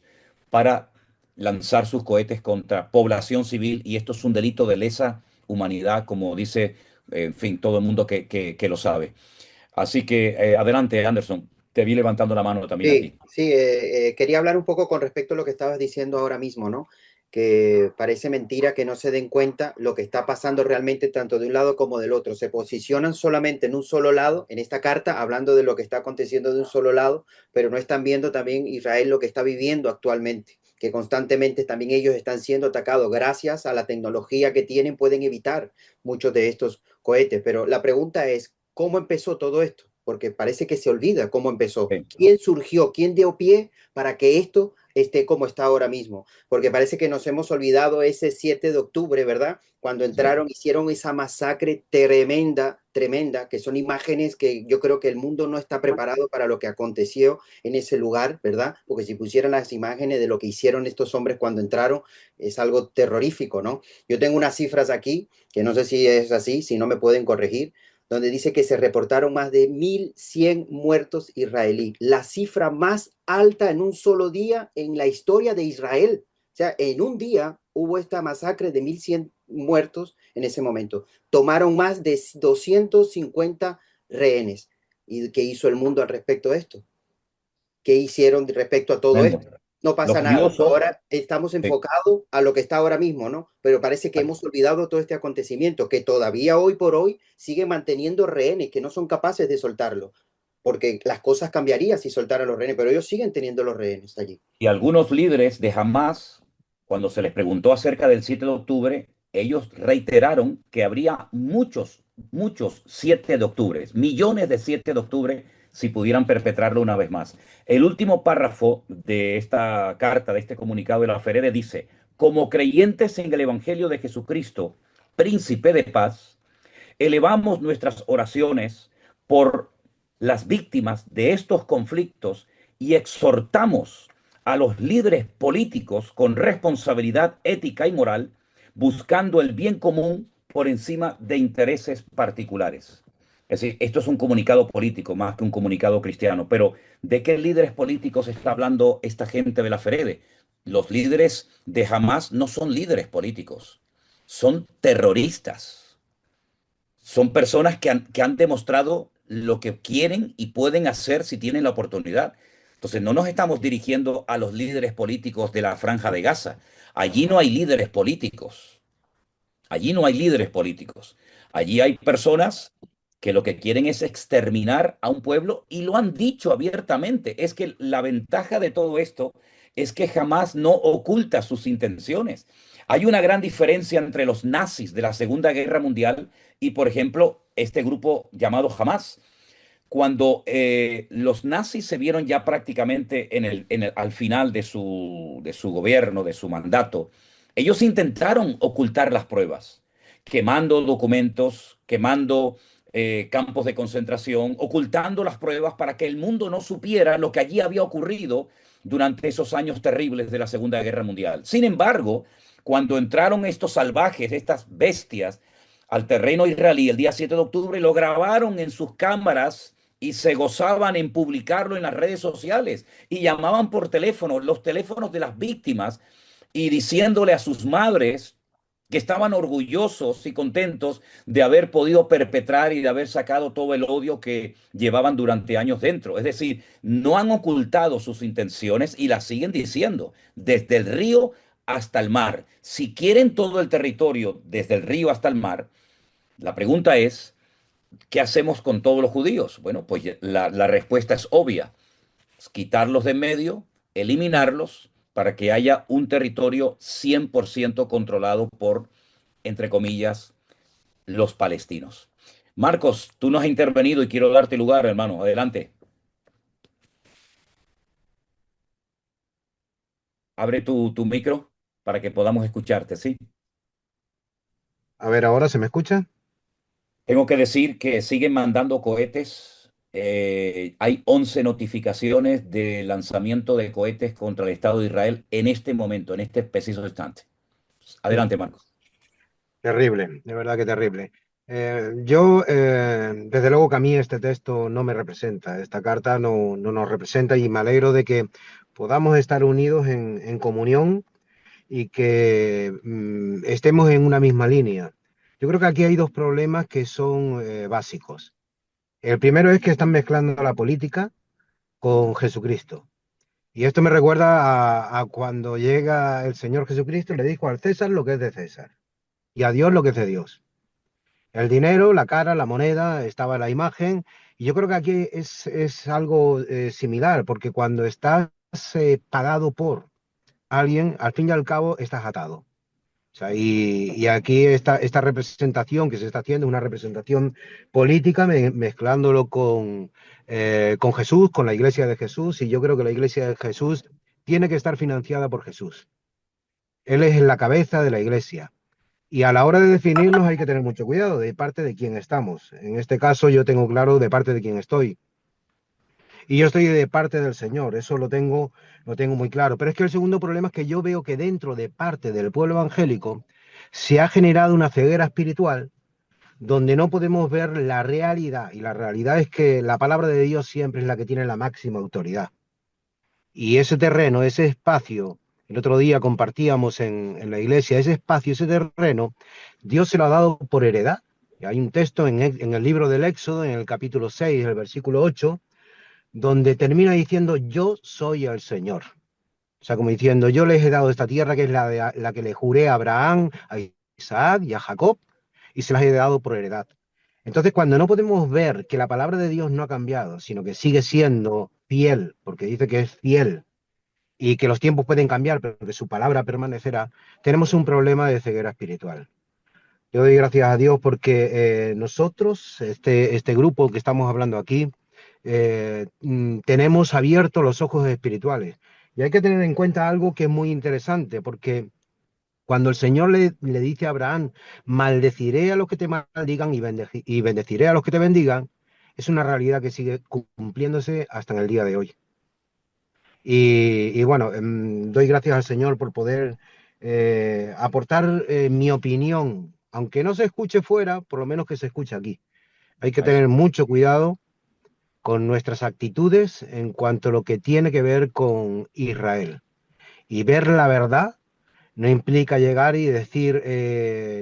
para lanzar sus cohetes contra población civil y esto es un delito de lesa humanidad, como dice, en fin, todo el mundo que lo sabe. Así que adelante, Anderson. Te vi levantando la mano también a Sí, ti. sí, quería hablar un poco con respecto a lo que estabas diciendo ahora mismo, ¿no? Que parece mentira que no se den cuenta lo que está pasando realmente tanto de un lado como del otro. Se posicionan solamente en un solo lado, en esta carta, hablando de lo que está aconteciendo de un solo lado, pero no están viendo también Israel lo que está viviendo actualmente, que constantemente también ellos están siendo atacados. Gracias a la tecnología que tienen, pueden evitar muchos de estos cohetes. Pero la pregunta es, ¿cómo empezó todo esto? Porque parece que se olvida cómo empezó. Sí. ¿Quién surgió? ¿Quién dio pie para que esto esté como está ahora mismo? Porque parece que nos hemos olvidado ese 7 de octubre, ¿verdad? Cuando Sí. entraron, hicieron esa masacre tremenda, tremenda, que son imágenes que yo creo que el mundo no está preparado para lo que aconteció en ese lugar, ¿verdad? Porque si pusieran las imágenes de lo que hicieron estos hombres cuando entraron, es algo terrorífico, ¿no? Yo tengo unas cifras aquí, que no sé si es así, si no me pueden corregir, donde dice que se reportaron más de 1.100 muertos israelíes, la cifra más alta en un solo día en la historia de Israel. O sea, en un día hubo esta masacre de 1.100 muertos en ese momento. Tomaron más de 250 rehenes. ¿Y qué hizo el mundo al respecto de esto? ¿Qué hicieron respecto a todo Tremendo. esto? No Lo pasa nada. curioso, Ahora estamos sí, enfocados a lo que está ahora mismo, ¿no? Pero parece que hemos olvidado todo este acontecimiento, que todavía hoy por hoy sigue manteniendo rehenes, que no son capaces de soltarlo, porque las cosas cambiarían si soltaran los rehenes, pero ellos siguen teniendo los rehenes allí. y algunos líderes de Hamas, cuando se les preguntó acerca del 7 de octubre, ellos reiteraron que habría muchos 7 de octubre, millones de 7 de octubre, si pudieran perpetrarlo una vez más. El último párrafo de esta carta, de este comunicado de la FRD, dice, como creyentes en el Evangelio de Jesucristo, príncipe de paz, elevamos nuestras oraciones por las víctimas de estos conflictos y exhortamos a los líderes políticos con responsabilidad ética y moral, buscando el bien común por encima de intereses particulares. Es decir, esto es un comunicado político más que un comunicado cristiano, pero ¿de qué líderes políticos está hablando esta gente de la Ferede? Los líderes de Hamas no son líderes políticos, son terroristas. Son personas que han demostrado lo que quieren y pueden hacer si tienen la oportunidad. Entonces, no nos estamos dirigiendo a los líderes políticos de la Franja de Gaza. Allí no hay líderes políticos. Allí no hay líderes políticos. Allí hay personas que lo que quieren es exterminar a un pueblo y lo han dicho abiertamente. Es que la ventaja de todo esto es que jamás no oculta sus intenciones. Hay una gran diferencia entre los nazis de la Segunda Guerra Mundial y, por ejemplo, este grupo llamado Hamas. Cuando los nazis se vieron ya prácticamente al final de su gobierno, de su mandato, ellos intentaron ocultar las pruebas, quemando documentos, quemando campos de concentración, ocultando las pruebas para que el mundo no supiera lo que allí había ocurrido durante esos años terribles de la Segunda Guerra Mundial. Sin embargo, cuando entraron estos salvajes, estas bestias, al terreno israelí el día 7 de octubre, lo grabaron en sus cámaras y se gozaban en publicarlo en las redes sociales y llamaban por teléfono, los teléfonos de las víctimas, y diciéndole a sus madres que estaban orgullosos y contentos de haber podido perpetrar y de haber sacado todo el odio que llevaban durante años dentro. Es decir, no han ocultado sus intenciones y las siguen diciendo, desde el río hasta el mar. Si quieren todo el territorio desde el río hasta el mar, la pregunta es, ¿qué hacemos con todos los judíos? Bueno, pues la respuesta es obvia: quitarlos de en medio, eliminarlos, para que haya un territorio 100% controlado por, entre comillas, los palestinos. Marcos, tú no has intervenido y quiero darte lugar, hermano. Adelante. Abre tu micro para que podamos escucharte, ¿sí? A ver, ¿ahora se me escucha? Tengo que decir que siguen mandando cohetes. Hay 11 notificaciones de lanzamiento de cohetes contra el Estado de Israel en este momento, en este preciso instante. Sí. Adelante, Marcos. Terrible, de verdad que terrible. Yo, desde luego que a mí este texto no me representa, esta carta no nos representa y me alegro de que podamos estar unidos en comunión y que estemos en una misma línea. Yo creo que aquí hay dos problemas que son básicos. El primero es que están mezclando la política con Jesucristo. Y esto me recuerda a cuando llega el Señor Jesucristo y le dijo al César lo que es de César y a Dios lo que es de Dios. El dinero, la cara, la moneda, estaba la imagen. Y yo creo que aquí es algo similar, porque cuando estás pagado por alguien, al fin y al cabo estás atado. O sea, y aquí esta representación que se está haciendo es una representación política mezclándolo con Jesús, con la iglesia de Jesús, y yo creo que la iglesia de Jesús tiene que estar financiada por Jesús. Él es la cabeza de la iglesia. Y a la hora de definirnos hay que tener mucho cuidado de parte de quién estamos. En este caso yo tengo claro de parte de quién estoy. Y yo estoy de parte del Señor, eso lo tengo muy claro. Pero es que el segundo problema es que yo veo que dentro de parte del pueblo evangélico se ha generado una ceguera espiritual donde no podemos ver la realidad. Y la realidad es que la palabra de Dios siempre es la que tiene la máxima autoridad. Y ese terreno, ese espacio, el otro día compartíamos en la iglesia, ese espacio, ese terreno, Dios se lo ha dado por heredad. Y hay un texto en el libro del Éxodo, en el capítulo 6, el versículo 8, donde termina diciendo, yo soy el Señor. O sea, como diciendo, yo les he dado esta tierra que es la que le juré a Abraham, a Isaac y a Jacob, y se las he dado por heredad. Entonces, cuando no podemos ver que la palabra de Dios no ha cambiado, sino que sigue siendo fiel, porque dice que es fiel, y que los tiempos pueden cambiar, pero que su palabra permanecerá, tenemos un problema de ceguera espiritual. Yo doy gracias a Dios porque nosotros, este grupo que estamos hablando aquí, tenemos abiertos los ojos espirituales. Y hay que tener en cuenta algo que es muy interesante, porque cuando el Señor le dice a Abraham, maldeciré a los que te maldigan y bendeciré a los que te bendigan, es una realidad que sigue cumpliéndose hasta en el día de hoy. Y bueno, doy gracias al Señor por poder aportar mi opinión, aunque no se escuche fuera, por lo menos que se escuche aquí. Hay que tener mucho cuidado con nuestras actitudes en cuanto a lo que tiene que ver con Israel. Y ver la verdad no implica llegar y decir,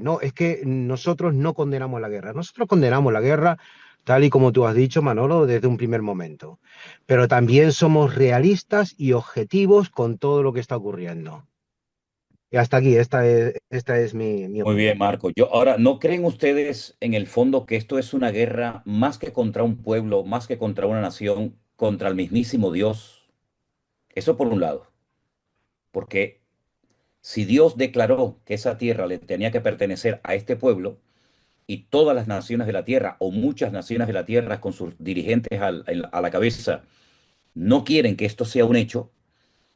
no, es que nosotros no condenamos la guerra. Nosotros condenamos la guerra, tal y como tú has dicho, Manolo, desde un primer momento. Pero también somos realistas y objetivos con todo lo que está ocurriendo. Y hasta aquí, esta es mi Muy opinión. bien, Marco. Ahora, ¿no creen ustedes en el fondo que esto es una guerra más que contra un pueblo, más que contra una nación, contra el mismísimo Dios? Eso por un lado, porque si Dios declaró que esa tierra le tenía que pertenecer a este pueblo y todas las naciones de la tierra o muchas naciones de la tierra con sus dirigentes a la cabeza no quieren que esto sea un hecho,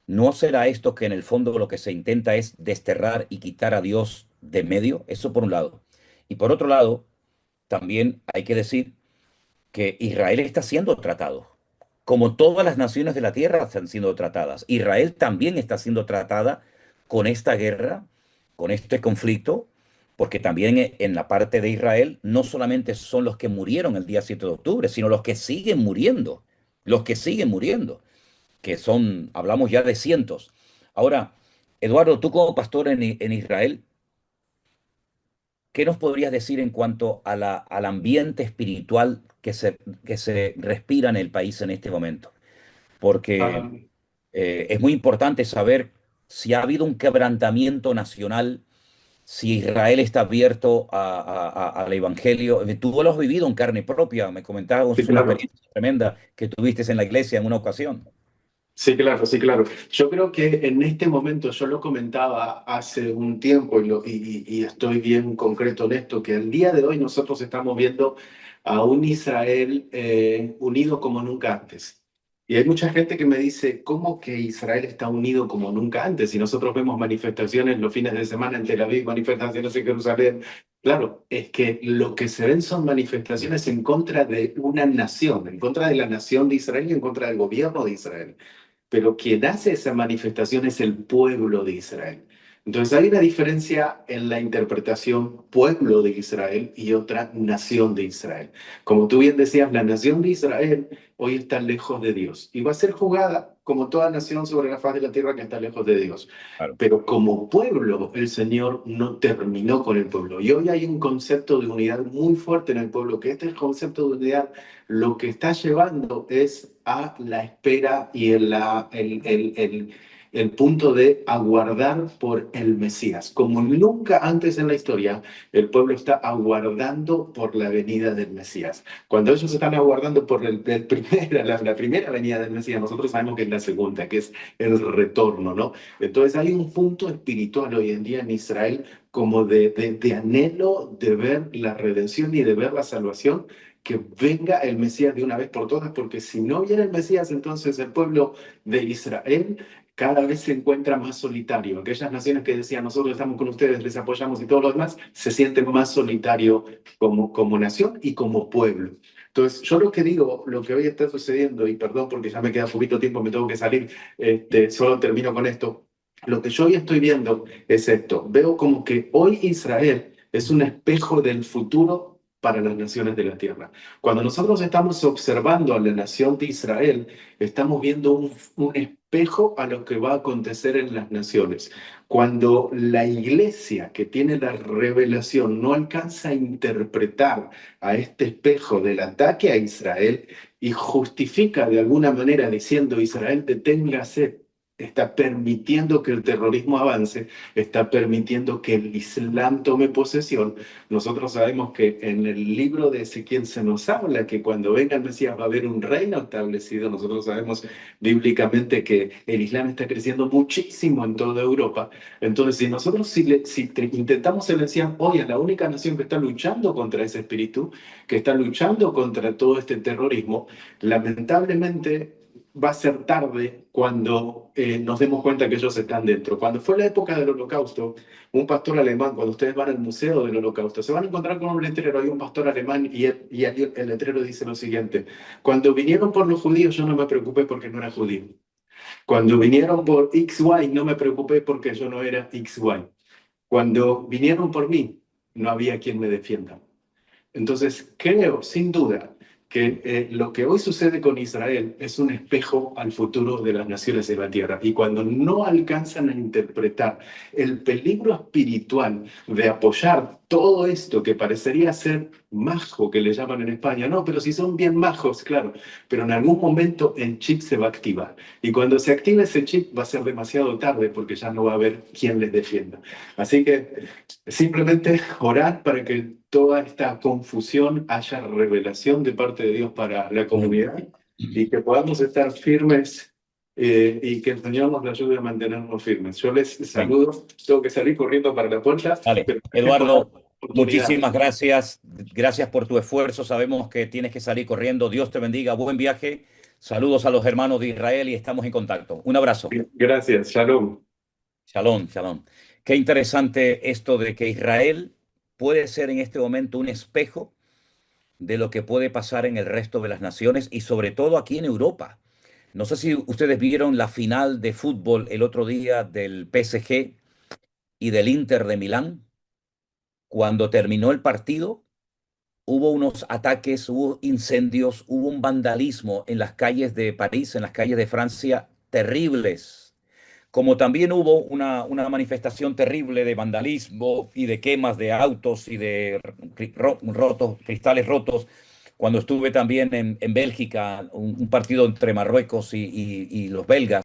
¿no será esto que en el fondo lo que se intenta es desterrar y quitar a Dios de medio? Eso por un lado. Y por otro lado, también hay que decir que Israel está siendo tratado, como todas las naciones de la tierra están siendo tratadas. Israel también está siendo tratada con esta guerra con este conflicto, porque también en la parte de Israel no solamente son los que murieron el día 7 de octubre, sino los que siguen muriendo, que son, hablamos ya de cientos. Ahora, Eduardo, tú como pastor en Israel, ¿qué nos podrías decir en cuanto a al ambiente espiritual que se respira en el país en este momento? Porque Ah, es muy importante saber si ha habido un quebrantamiento nacional, si Israel está abierto al Evangelio. Tú lo has vivido en carne propia, me comentabas sí, una claro. experiencia tremenda que tuviste en la iglesia en una ocasión. Sí, claro, sí, claro. Yo creo que en este momento, yo lo comentaba hace un tiempo y estoy bien concreto en esto, que el día de hoy nosotros estamos viendo a un Israel unido como nunca antes. Y hay mucha gente que me dice, ¿cómo que Israel está unido como nunca antes? Si nosotros vemos manifestaciones los fines de semana en Tel Aviv, manifestaciones en Jerusalén. Claro, es que lo que se ven son manifestaciones en contra de una nación, en contra de la nación de Israel y en contra del gobierno de Israel, pero quien hace esa manifestación es el pueblo de Israel. Entonces hay una diferencia en la interpretación pueblo de Israel y otra nación de Israel. Como tú bien decías, la nación de Israel hoy está lejos de Dios y va a ser juzgada como toda nación sobre la faz de la tierra que está lejos de Dios. Claro. Pero como pueblo, el Señor no terminó con el pueblo. Y hoy hay un concepto de unidad muy fuerte en el pueblo, que este concepto de unidad lo que está llevando es a la espera y el punto de aguardar por el Mesías. Como nunca antes en la historia, el pueblo está aguardando por la venida del Mesías. Cuando ellos están aguardando por la primera venida del Mesías, nosotros sabemos que es la segunda, que es el retorno, ¿no? Entonces hay un punto espiritual hoy en día en Israel como de anhelo de ver la redención y de ver la salvación, que venga el Mesías de una vez por todas, porque si no viene el Mesías, entonces el pueblo de Israel cada vez se encuentra más solitario. Aquellas naciones que decían, nosotros estamos con ustedes, les apoyamos y todo lo demás, se sienten más solitario como nación y como pueblo. Entonces, yo lo que digo, lo que hoy está sucediendo, y perdón porque ya me queda poquito tiempo, me tengo que salir, solo termino con esto. Lo que yo hoy estoy viendo es esto. Veo como que hoy Israel es un espejo del futuro para las naciones de la tierra. Cuando nosotros estamos observando a la nación de Israel, estamos viendo un espejo a lo que va a acontecer en las naciones. Cuando la iglesia que tiene la revelación no alcanza a interpretar a este espejo del ataque a Israel y justifica de alguna manera diciendo Israel deténgase, está permitiendo que el terrorismo avance, está permitiendo que el Islam tome posesión. Nosotros sabemos que en el libro de Ezequiel se nos habla que cuando venga el Mesías va a haber un reino establecido. Nosotros sabemos bíblicamente que el Islam está creciendo muchísimo en toda Europa. Entonces, si nosotros intentamos silenciar hoy a la única nación que está luchando contra ese espíritu, que está luchando contra todo este terrorismo, lamentablemente va a ser tarde cuando nos demos cuenta que ellos están dentro. Cuando fue la época del Holocausto, un pastor alemán, cuando ustedes van al Museo del Holocausto, se van a encontrar con un letrero, hay un pastor alemán y el letrero dice lo siguiente: cuando vinieron por los judíos yo no me preocupé porque no era judío. Cuando vinieron por XY no me preocupé porque yo no era XY. Cuando vinieron por mí no había quien me defienda. Entonces, creo, sin duda, que lo que hoy sucede con Israel es un espejo al futuro de las naciones de la tierra. Y cuando no alcanzan a interpretar el peligro espiritual de apoyar todo esto que parecería ser majo, que le llaman en España, no, pero si son bien majos, claro, pero en algún momento el chip se va a activar. Y cuando se active ese chip va a ser demasiado tarde porque ya no va a haber quien les defienda. Así que simplemente orar para que toda esta confusión haya revelación de parte de Dios para la comunidad y que podamos estar firmes y que el Señor nos ayude a mantenernos firmes. Yo les Amén. saludo, tengo que salir corriendo para la puerta, Vale, pero gracias por la Eduardo, oportunidad. muchísimas gracias. Gracias por tu esfuerzo. Sabemos que tienes que salir corriendo. Dios te bendiga. Buen viaje. Saludos a los hermanos de Israel y estamos en contacto. Un abrazo. Gracias, shalom. Shalom, shalom. Qué interesante esto de que Israel puede ser en este momento un espejo de lo que puede pasar en el resto de las naciones y sobre todo aquí en Europa. No sé si ustedes vieron la final de fútbol el otro día del PSG y del Inter de Milán, cuando terminó el partido, hubo unos ataques, hubo incendios, hubo un vandalismo en las calles de París, en las calles de Francia, terribles. Como también hubo una manifestación terrible de vandalismo y de quemas de autos y de cristales rotos, cuando estuve también en Bélgica, un partido entre Marruecos y los belgas.